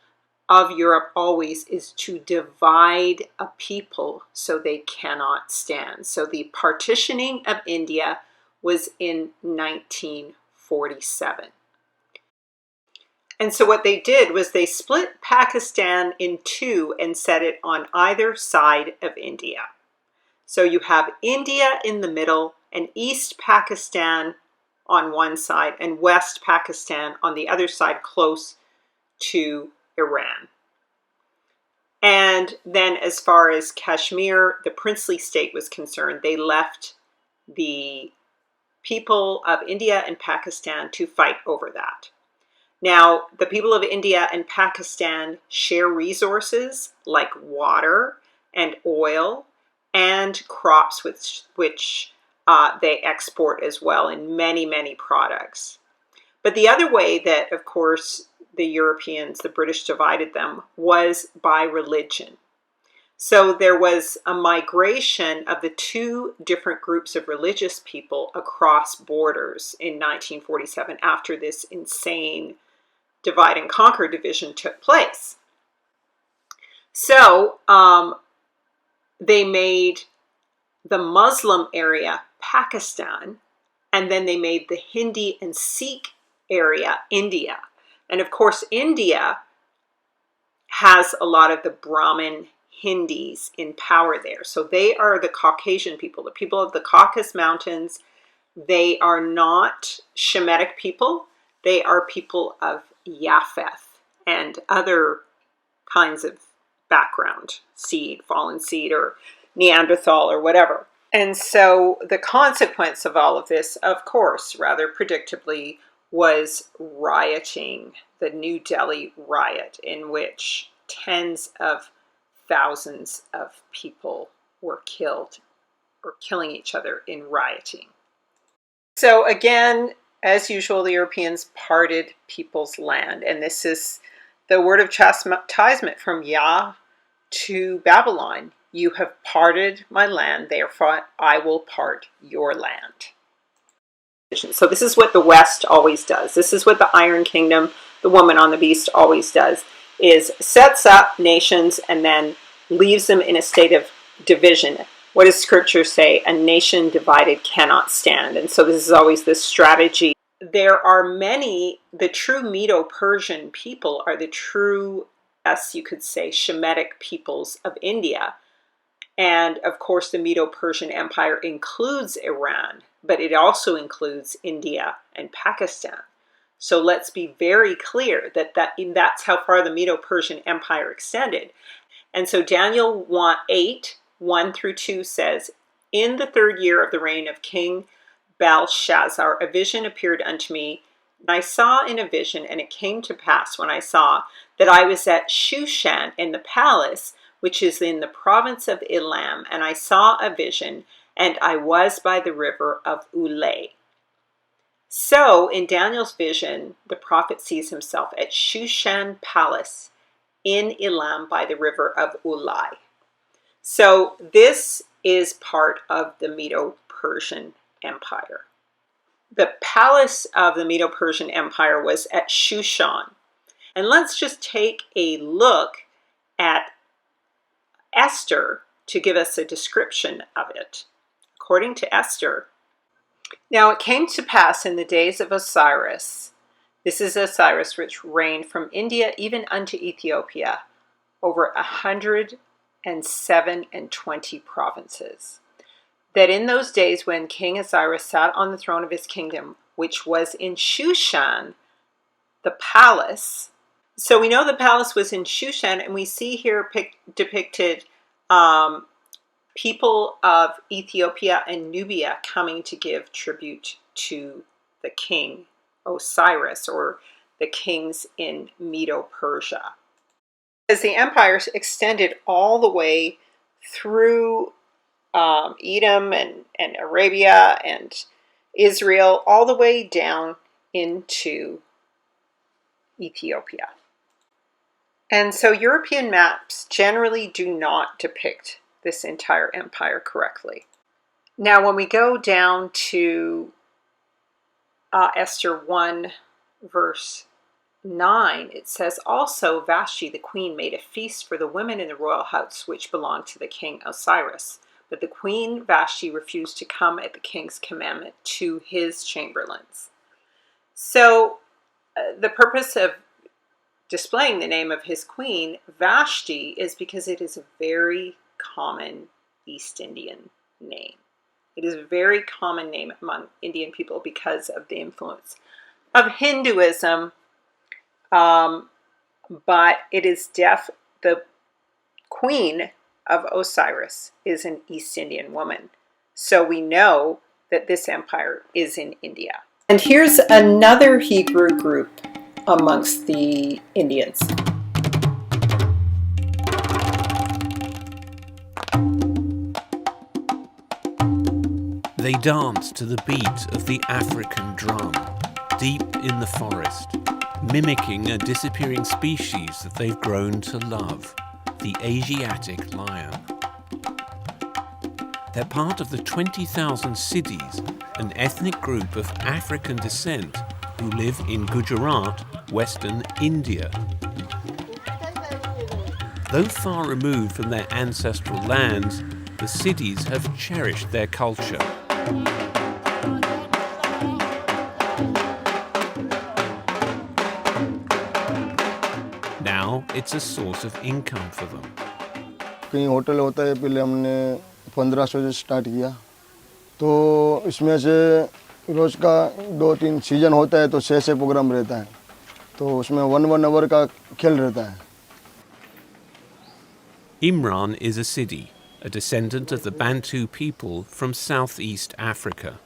of Europe always is to divide a people so they cannot stand. So the partitioning of India was in 1947. And so what they did was they split Pakistan in two and set it on either side of India. So you have India in the middle and East Pakistan on one side and West Pakistan on the other side, close to Iran. And then as far as Kashmir, the princely state, was concerned, they left the people of India and Pakistan to fight over that. Now, the people of India and Pakistan share resources like water and oil and crops, which they export as well in many, many products. But the other way that, of course, the Europeans, the British, divided them was by religion. So there was a migration of the two different groups of religious people across borders in 1947 after this insane divide and conquer division took place. So they made the Muslim area Pakistan, and then they made the Hindi and Sikh area India. And of course, India has a lot of the Brahmin Hindis in power there. So they are the Caucasian people, the people of the Caucasus Mountains. They are not Shemitic people. They are people of JAPETH and other kinds of background, seed, fallen seed, or Neanderthal, or whatever. And so the consequence of all of this, of course, rather predictably, was rioting, the New Delhi riot, in which tens of thousands of people were killed or killing each other in rioting. So again, as usual, the Europeans parted people's land, and this is the word of chastisement from Yah to Babylon. You have parted my land, therefore I will part your land. So this is what the West always does. This is what the Iron Kingdom, the woman on the beast, always does, is sets up nations and then leaves them in a state of division. What does Scripture say? A nation divided cannot stand. And so this is always this strategy. There are many, the true Medo Persian people are the true, as you could say, Shemitic peoples of India. And of course, the Medo Persian Empire includes Iran, but it also includes India and Pakistan. So let's be very clear that that's how far the Medo Persian Empire extended. And so Daniel 8, 1 through 2 says, in the 3rd year of the reign of King Belshazzar, a vision appeared unto me, and I saw in a vision, and it came to pass when I saw that I was at Shushan in the palace, which is in the province of Elam, and I saw a vision, and I was by the river of Ulai. So in Daniel's vision, the prophet sees himself at Shushan Palace in Elam by the river of Ulai. So this is part of the Medo Persian Empire. The palace of the Medo Persian Empire was at Shushan. And let's just take a look at Esther to give us a description of it. According to Esther, now it came to pass in the days of Osiris, this is Osiris which reigned from India even unto Ethiopia, over 127 provinces, that in those days when King Osiris sat on the throne of his kingdom, which was in Shushan, the palace. So we know the palace was in Shushan, and we see here depicted people of Ethiopia and Nubia coming to give tribute to the king Osiris, or the kings in Medo Persia. As the empire extended all the way through Edom and Arabia and Israel, all the way down into Ethiopia. And so European maps generally do not depict this entire empire correctly. Now, when we go down to Esther 1, verse 9, it says, also Vashti the queen made a feast for the women in the royal house which belonged to the king Osiris. But the queen Vashti refused to come at the king's commandment to his chamberlains. So the purpose of displaying the name of his queen, Vashti, is because it is a very common East Indian name. It is a very common name among Indian people because of the influence of Hinduism. But it is the queen of Osiris is an East Indian woman. So we know that this empire is in India. And here's another Hebrew group amongst the Indians. They dance to the beat of the African drum, deep in the forest, mimicking a disappearing species that they've grown to love, the Asiatic lion. They're part of the 20,000 Siddhis, an ethnic group of African descent who live in Gujarat, Western India. Though far removed from their ancestral lands, the Siddhis have cherished their culture. Now it's a source of income for them. कहीं hotel होता है, पहले हमने 1500 से start किया, तो इसमें से रोज़ का 2-3 सीज़न होता है, तो 6 प्रोग्राम रहता है, तो उसमें 1 आवर का खेल रहता है. Imran is a Siddhi, a descendant of the Bantu people from southeast Africa.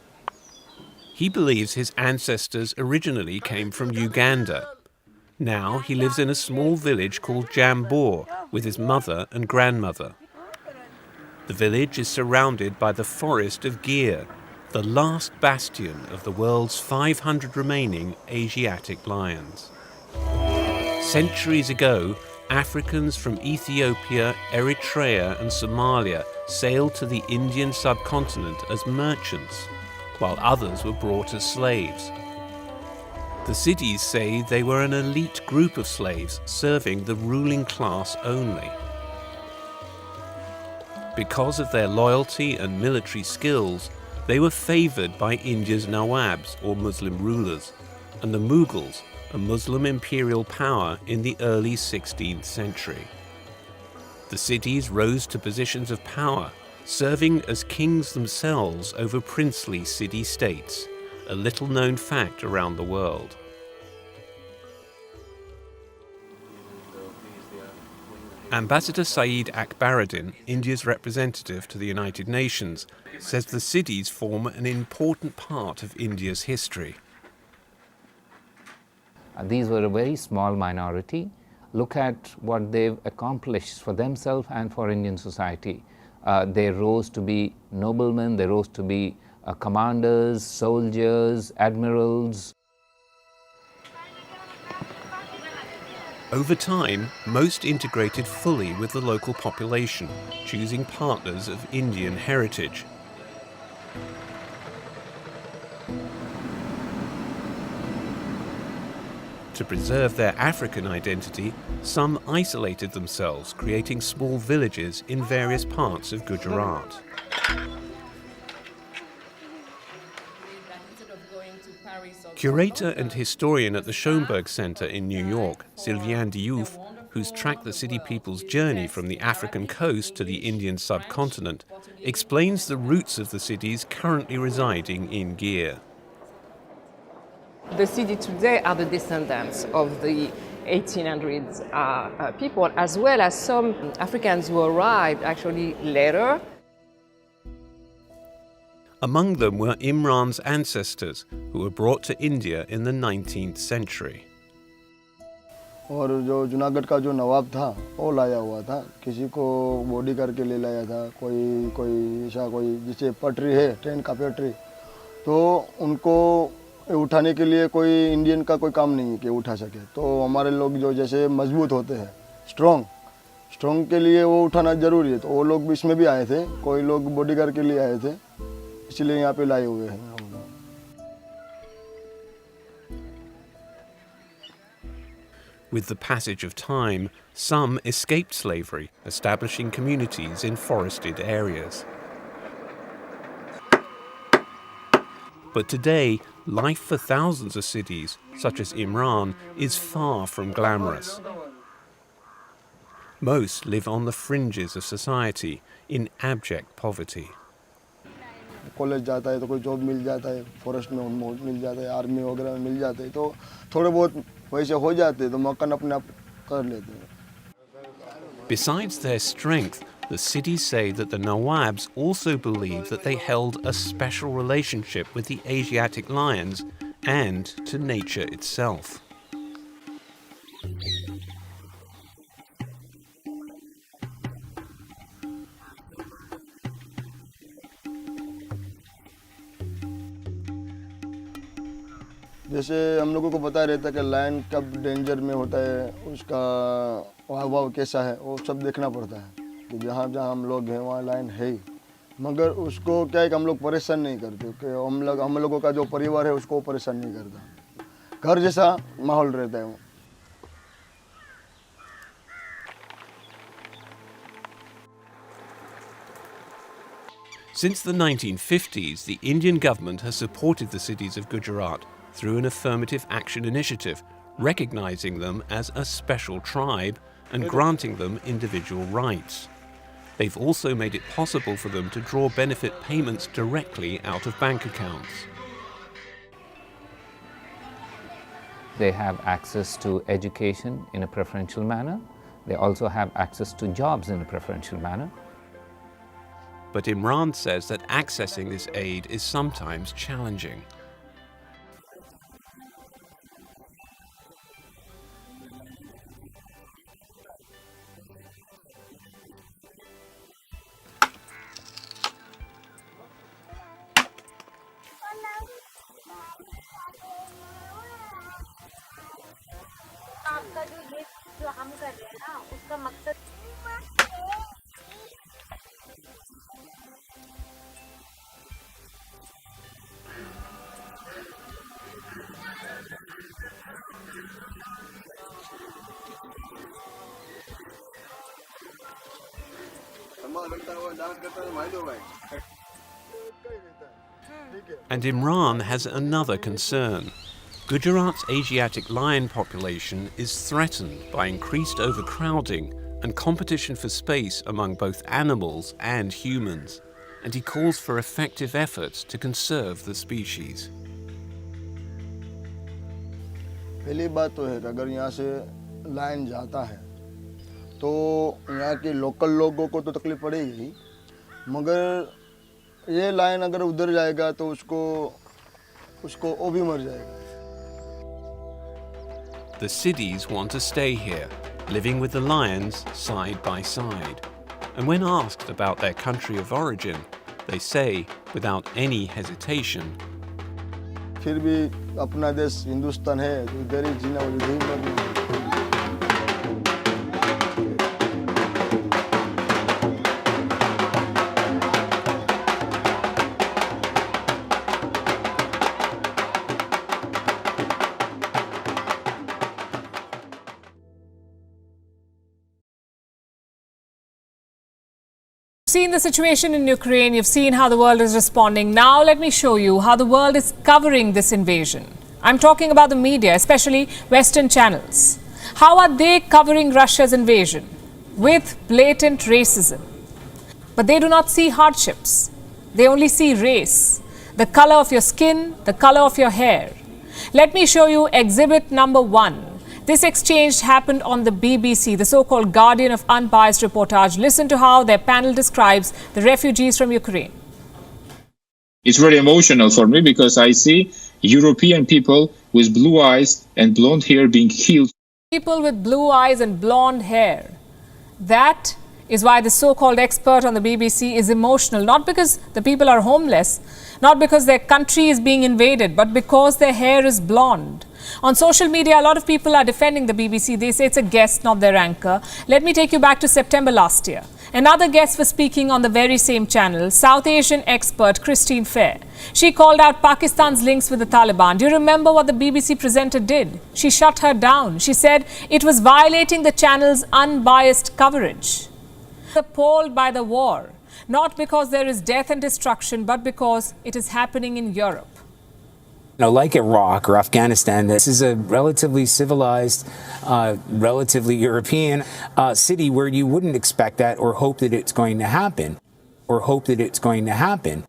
He believes his ancestors originally came from Uganda. Now he lives in a small village called Jambor with his mother and grandmother. The village is surrounded by the forest of Gir, the last bastion of the world's 500 remaining Asiatic lions. Centuries ago, Africans from Ethiopia, Eritrea and Somalia sailed to the Indian subcontinent as merchants, while others were brought as slaves. The Siddhis say they were an elite group of slaves serving the ruling class only. Because of their loyalty and military skills, they were favoured by India's Nawabs or Muslim rulers, and the Mughals, a Muslim imperial power in the early 16th century. The Siddhis rose to positions of power, serving as kings themselves over princely Siddhi states, a little-known fact around the world. Ambassador Saeed Akbaruddin, India's representative to the United Nations, says the Siddhis form an important part of India's history. These were a very small minority. Look at what they've accomplished for themselves and for Indian society. They rose to be noblemen, they rose to be commanders, soldiers, admirals. Over time, most integrated fully with the local population, choosing partners of Indian heritage. To preserve their African identity, some isolated themselves, creating small villages in various parts of Gujarat. Curator and historian at the Schoenberg Center in New York, Sylviane Diouf, who's tracked the Siddhi people's journey from the African coast to the Indian subcontinent, explains the roots of the Siddhis currently residing in Gir. The Siddhi today are the descendants of the 1800s people, as well as some Africans who arrived actually later. Among them were Imran's ancestors, who were brought to India in the 19th century. और जो जूनागढ़ का जो नवाब था वो लाया हुआ था, किसी को बॉडी करके ले लाया था, कोई ऐसा कोई जिसे पटरी है, ट्रेन का पटरी, तो उनको उठाने के लिए कोई इंडियन का कोई काम नहीं है कि उठा सके. तो हमारे लोग जो जैसे मजबूत होते हैं, स्ट्रॉन्ग के लिए वो उठाना ज़रूरी है, तो वो लोग भी इसमें भी आए थे, कोई लोग बॉडीगार्ड के लिए आए थे, इसलिए यहाँ पे लाए हुए हैं. With the passage of time, some escaped slavery, establishing communities in forested areas. But today, life for thousands of Siddhis, such as Imran, is far from glamorous. Most live on the fringes of society, in abject poverty. College जाता है तो कोई job मिल जाता है, forest में मिल जाता है, army वगैरह में मिल जाते हैं, तो थोड़े बहुत पैसे हो जाते हैं तो मकान अपने आप कर लेते हैं. Besides their strength, the Siddhis say that the Nawabs also believed that they held a special relationship with the Asiatic lions and to nature itself. जैसे हम लोगों को पता रहता है कि लायन कब डेंजर में होता है, उसका हाव कैसा है, वो सब देखना पड़ता है कि जहाँ जहाँ हम लोग हैं वहाँ लायन है ही, मगर उसको क्या है कि हम लोग परेशान नहीं करते कि हम लोगों का जो परिवार है उसको परेशान नहीं करता, घर जैसा माहौल रहता है वो. Since the 1950s, the Indian government has supported the cities of Gujarat through an affirmative action initiative, recognizing them as a special tribe and granting them individual rights. They've also made it possible for them to draw benefit payments directly out of bank accounts. They have access to education in a preferential manner. They also have access to jobs in a preferential manner. But Imran says that accessing this aid is sometimes challenging. आपका जो हम कर रहे हैं ना उसका मकसद And Imran has another concern. Gujarat's Asiatic lion population is threatened by increased overcrowding and competition for space among both animals and humans, and he calls for effective efforts to conserve the species. पहली बात तो है कि अगर यहाँ से lion जाता है तो यहाँ के लोकल लोगों को तो तकलीफ पड़ेगी, मगर ये लायन अगर उधर जाएगा तो उसको वो भी मर जाएगा. The Siddhis want to stay here, living with the lions side by side. And when asked about their country of origin, they say, without any hesitation, फिर भी अपना देश हिंदुस्तान है, तो इधर ही जीना और इधर ही मरना. Seen the situation in Ukraine, you've seen how the world is responding. Now let me show you how the world is covering this invasion. I'm talking about the media, especially Western channels. How are they covering Russia's invasion? With blatant racism. But they do not see hardships. They only see race, the color of your skin, the color of your hair. Let me show you exhibit number 1. This exchange happened on the BBC, the so-called guardian of unbiased reportage. Listen to how their panel describes the refugees from Ukraine. It's very emotional for me because I see European people with blue eyes and blonde hair being killed. People with blue eyes and blonde hair. That is why the so-called expert on the BBC is emotional, not because the people are homeless, not because their country is being invaded, but because their hair is blonde. On social media, a lot of people are defending the BBC. They say it's a guest, not their anchor. Let me take you back to September last year. Another guest was speaking on the very same channel, South Asian expert Christine Fair. She called out Pakistan's links with the Taliban. Do you remember what the BBC presenter did? She shut her down. She said it was violating the channel's unbiased coverage. Appalled by the war, not because there is death and destruction, but because it is happening in Europe. Like Iraq or Afghanistan, this is a relatively civilized, relatively European city where you wouldn't expect that or hope that it's going to happen, or hope that it's going to happen,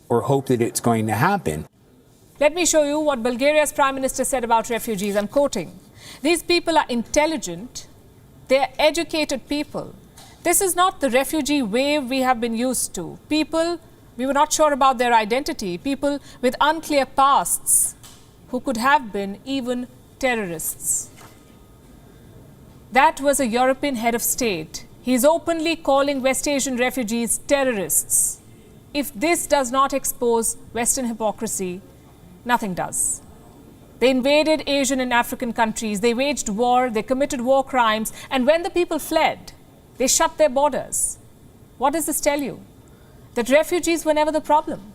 or hope that it's going to happen. Let me show you what Bulgaria's Prime Minister said about refugees. I'm quoting. These people are intelligent. They're educated people. This is not the refugee wave we have been used to. People, we were not sure about their identity. People with unclear pasts who could have been even terrorists. That was a European head of state. He is openly calling West Asian refugees terrorists. If this does not expose Western hypocrisy, nothing does. They invaded Asian and African countries. They waged war. They committed war crimes. And when the people fled, they shut their borders. What does this tell you? That refugees were never the problem.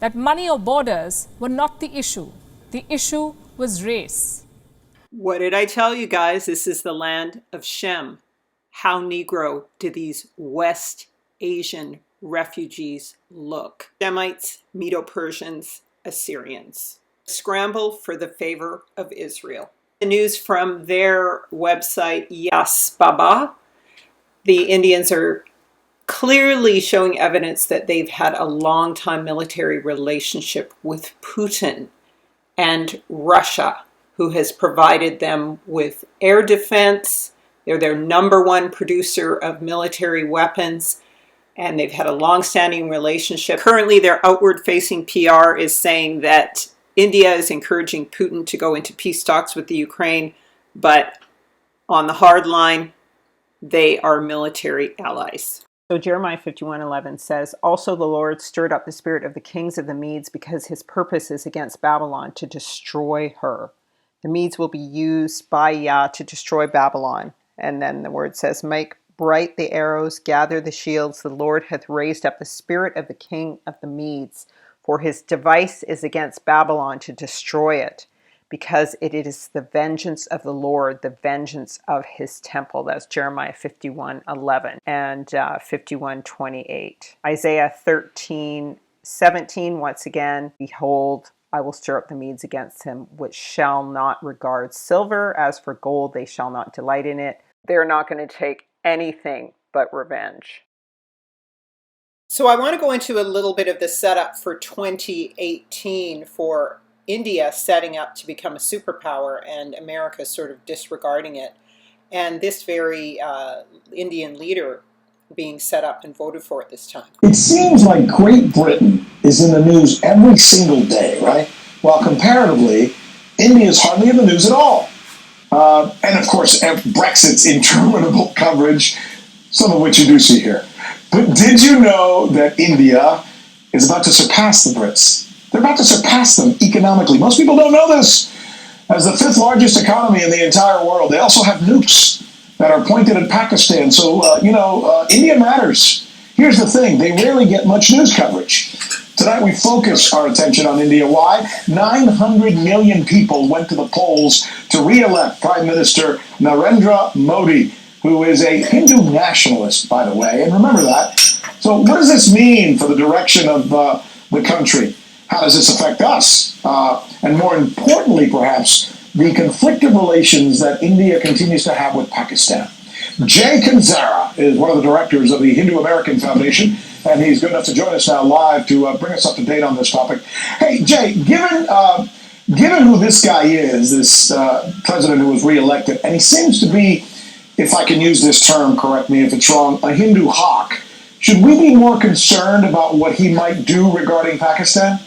That money or borders were not the issue. The issue was race. What did I tell you guys? This is the land of Shem. How Negro do these West Asian refugees look? Shemites, Medo Persians, Assyrians. Scramble for the favor of Israel. The news from their website, Yas Baba. The Indians are clearly showing evidence that they've had a long-time military relationship with Putin and Russia, who has provided them with air defense. They're their number one producer of military weapons, and they've had a long-standing relationship. Currently, their outward-facing PR is saying that India is encouraging Putin to go into peace talks with the Ukraine, but on the hard line, they are military allies. So Jeremiah 51:11 says, "Also the Lord stirred up the spirit of the kings of the Medes because his purpose is against Babylon to destroy her." The Medes will be used by Yah to destroy Babylon. And then the word says, "Make bright the arrows, gather the shields. The Lord hath raised up the spirit of the king of the Medes, for his device is against Babylon to destroy it, because it is the vengeance of the Lord, the vengeance of his temple." That's Jeremiah 51:11 and 51:28. Isaiah 13:17, once again, "Behold, I will stir up the Medes against him, which shall not regard silver. As for gold, they shall not delight in it." They're not going to take anything but revenge. So I want to go into a little bit of the setup for 2018 for India setting up to become a superpower and America sort of disregarding it. And this very Indian leader being set up and voted for at this time. It seems like Great Britain is in the news every single day, right? While comparatively, India is hardly in the news at all. And of course, Brexit's interminable coverage, some of which you do see here. But did you know that India is about to surpass the Brits? They're about to surpass them economically. Most people don't know this. As the 5th largest economy in the entire world, they also have nukes that are pointed at Pakistan. So, India matters. Here's the thing. They rarely get much news coverage. Tonight we focus our attention on India. Why? 900 million people went to the polls to re-elect Prime Minister Narendra Modi, who is a Hindu nationalist, by the way. And remember that. So what does this mean for the direction of the country? How does this affect us? And more importantly, perhaps, the conflicted relations that India continues to have with Pakistan. Jay Kanzara is one of the directors of the Hindu American Foundation, and he's good enough to join us now live to bring us up to date on this topic. Hey, Jay, given who this guy is, this president who was reelected, and he seems to be, if I can use this term, correct me if it's wrong, a Hindu hawk, should we be more concerned about what he might do regarding Pakistan?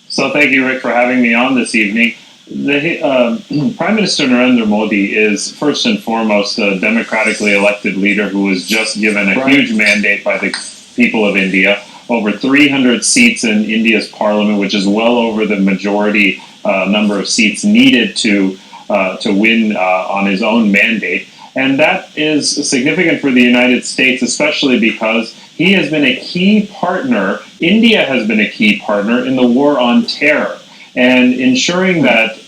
So thank you, Rick, for having me on this evening. Prime Minister Narendra Modi is first and foremost a democratically elected leader who was just given a huge mandate by the people of India over 300 seats in India's parliament, which is well over the majority number of seats needed to win on his own mandate. And that is significant for the United States, especially because he has been a key partner, India has been a key partner in the war on terror, and ensuring that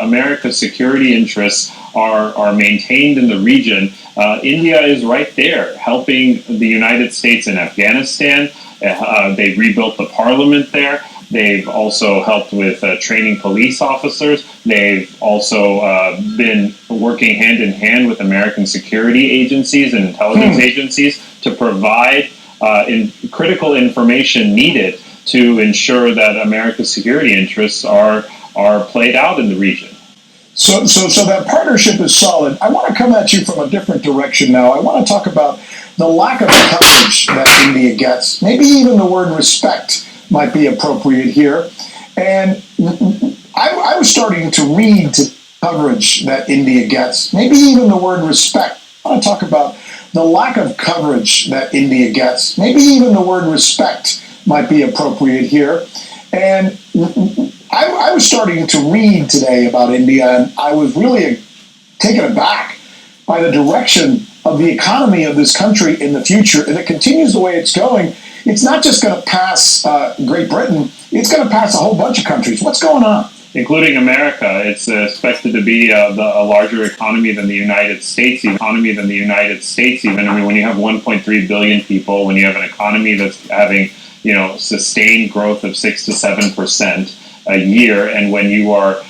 America's security interests are maintained in the region. India is right there helping the United States in Afghanistan. They've rebuilt the parliament there. They've also helped with training police officers. They've also been working hand in hand with American security agencies and intelligence agencies to provide critical information needed to ensure that America's security interests are played out in the region. So that partnership is solid. I want to come at you from a different direction now. I want to talk about the lack of coverage that India gets. Maybe even the word respect might be appropriate here. And I was starting to read to coverage that India gets. Maybe even the word respect. I want to talk about the lack of coverage that India gets. Maybe even the word respect might be appropriate here. And I was starting to read today about India, and I was really taken aback by the direction of the economy of this country in the future. If it continues the way it's going, it's not just going to pass Great Britain, it's going to pass a whole bunch of countries. What's going on? Including America. It's expected to be a larger economy than the United States, even. I mean, when you have 1.3 billion people, when you have an economy that's having sustained growth of 6 to 7% a year, and when you are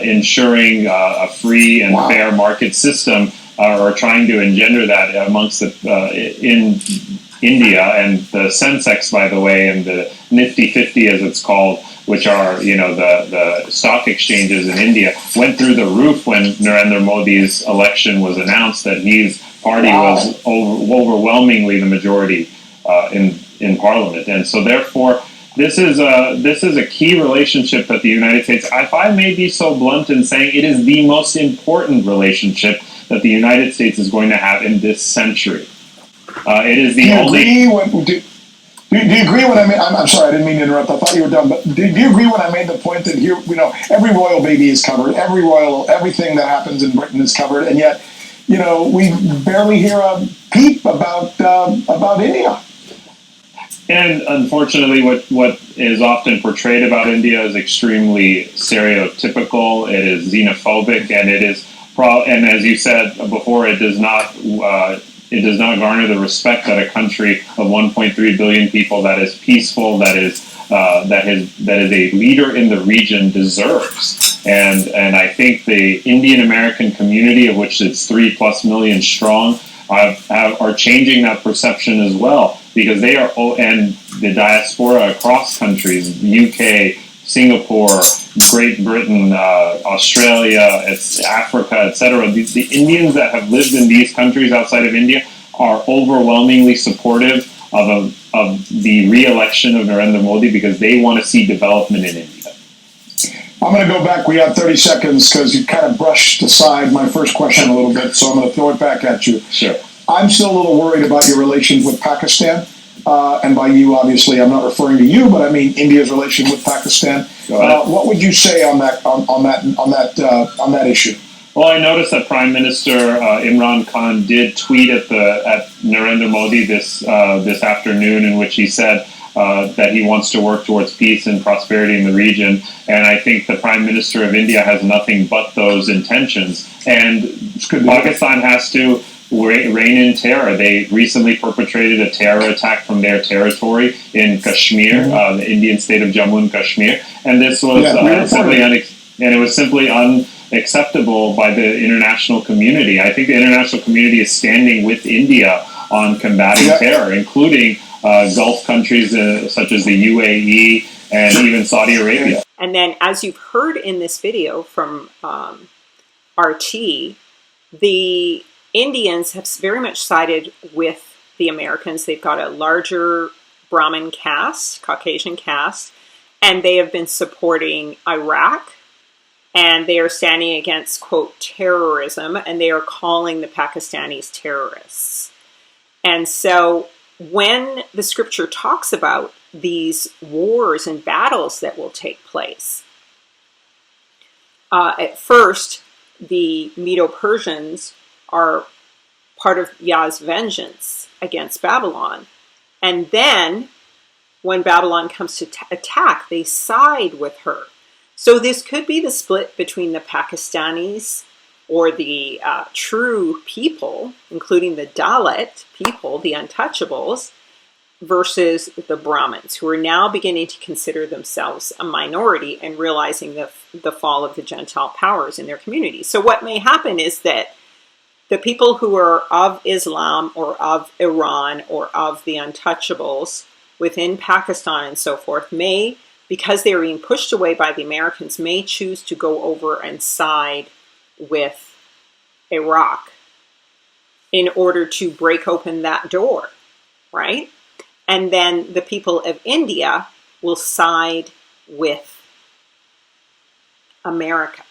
ensuring a free and fair market system, or trying to engender that amongst in India, and the Sensex, by the way, and the Nifty 50, as it's called, which are the stock exchanges in India, went through the roof when Narendra Modi's election was announced. That his party was overwhelmingly the majority in Parliament, and so therefore this is a key relationship that the United States, if I may be so blunt in saying, it is the most important relationship that the United States is going to have in this century. It is the only. Do you agree when I made? I'm sorry, I didn't mean to interrupt. I thought you were done. But do you agree when I made the point that here, every royal baby is covered, everything that happens in Britain is covered, and yet, we barely hear a peep about India. And unfortunately, what is often portrayed about India is extremely stereotypical. It is xenophobic, and it is, and as you said before, it does not garner the respect that a country of 1.3 billion people that is peaceful, that is a leader in the region deserves. And I think the Indian American community, of which it's 3+ million strong, are changing that perception as well, because they are, and the diaspora across countries, UK, Singapore, Great Britain, Australia, Africa, etc. The Indians that have lived in these countries outside of India are overwhelmingly supportive of the re-election of Narendra Modi, because they want to see development in India. I'm going to go back. We have 30 seconds because you kind of brushed aside my first question a little bit, so I'm going to throw it back at you. Sure. I'm still a little worried about your relations with Pakistan. And by you, obviously, I'm not referring to you, but I mean India's relation with Pakistan. What would you say on that issue? Well, I noticed that Prime Minister Imran Khan did tweet at Narendra Modi this afternoon, in which he said that he wants to work towards peace and prosperity in the region. And I think the Prime Minister of India has nothing but those intentions. And Pakistan has to reign in terror. They recently perpetrated a terror attack from their territory in Kashmir, the Indian state of Jammu and Kashmir, and this was simply unacceptable by the international community. I think the international community is standing with India on combating terror, including Gulf countries such as the UAE and even Saudi Arabia. And then, as you've heard in this video from RT, the Indians have very much sided with the Americans. They've got a larger Brahmin caste, Caucasian caste, and they have been supporting Iraq, and they are standing against, quote, terrorism, and they are calling the Pakistanis terrorists. And so when the scripture talks about these wars and battles that will take place, at first, the Medo Persians are part of Yah's vengeance against Babylon. And then, when Babylon comes to attack, they side with her. So this could be the split between the Pakistanis, or the true people, including the Dalit people, the untouchables, versus the Brahmins, who are now beginning to consider themselves a minority and realizing the fall of the Gentile powers in their community. So what may happen is that the people who are of Islam or of Iran or of the untouchables within Pakistan and so forth may, because they are being pushed away by the Americans, may choose to go over and side with Iraq in order to break open that door, right? And then the people of India will side with America.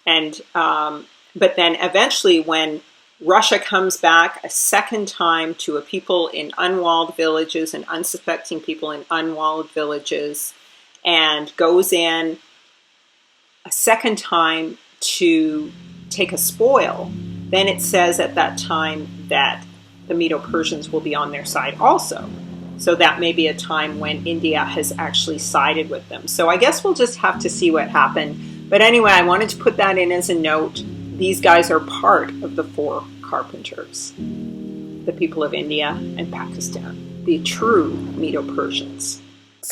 And but then eventually, when Russia comes back a second time to a people in unwalled villages and unsuspecting people in unwalled villages, and goes in a second time to take a spoil, then it says at that time that the Medo Persians will be on their side also. So that may be a time when India has actually sided with them. So I guess we'll just have to see what happened. But anyway, I wanted to put that in as a note. These guys are part of the 4 Carpenters, the people of India and Pakistan, the true Medo Persians.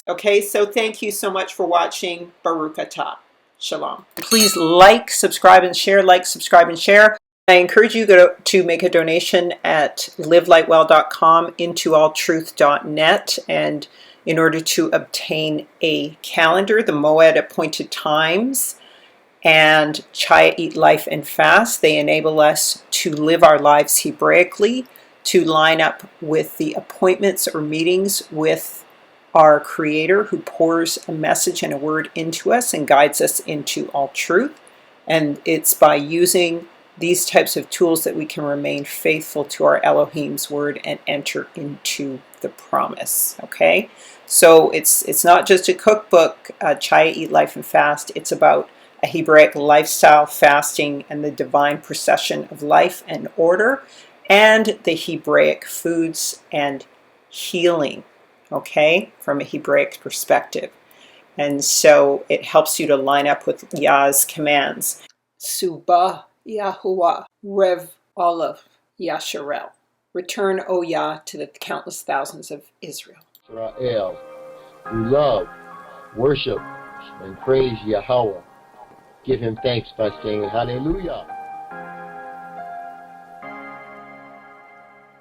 Okay, so thank you so much for watching. Baruch Atah. Shalom. Please like, subscribe, and share. Like, subscribe, and share. I encourage you to make a donation at livelightwell.com into alltruth.net, and in order to obtain a calendar, the Moed appointed times, and Chaya Eat Life and Fast. They enable us to live our lives Hebraically, to line up with the appointments or meetings with our Creator, who pours a message and a word into us and guides us into all truth. And it's by using these types of tools that we can remain faithful to our Elohim's word and enter into the promise. Okay, so it's not just a cookbook, Chaya Eat Life and Fast. It's about a Hebraic lifestyle, fasting, and the divine procession of life and order, and the Hebraic foods and healing, okay, from a Hebraic perspective. And so it helps you to line up with Yah's commands. Subah Yahuwah, Rev Olav Yasharel. Return, O Yah, to the countless thousands of Israel. Israel, who love, worship, and praise Yahweh. Give him thanks by saying hallelujah.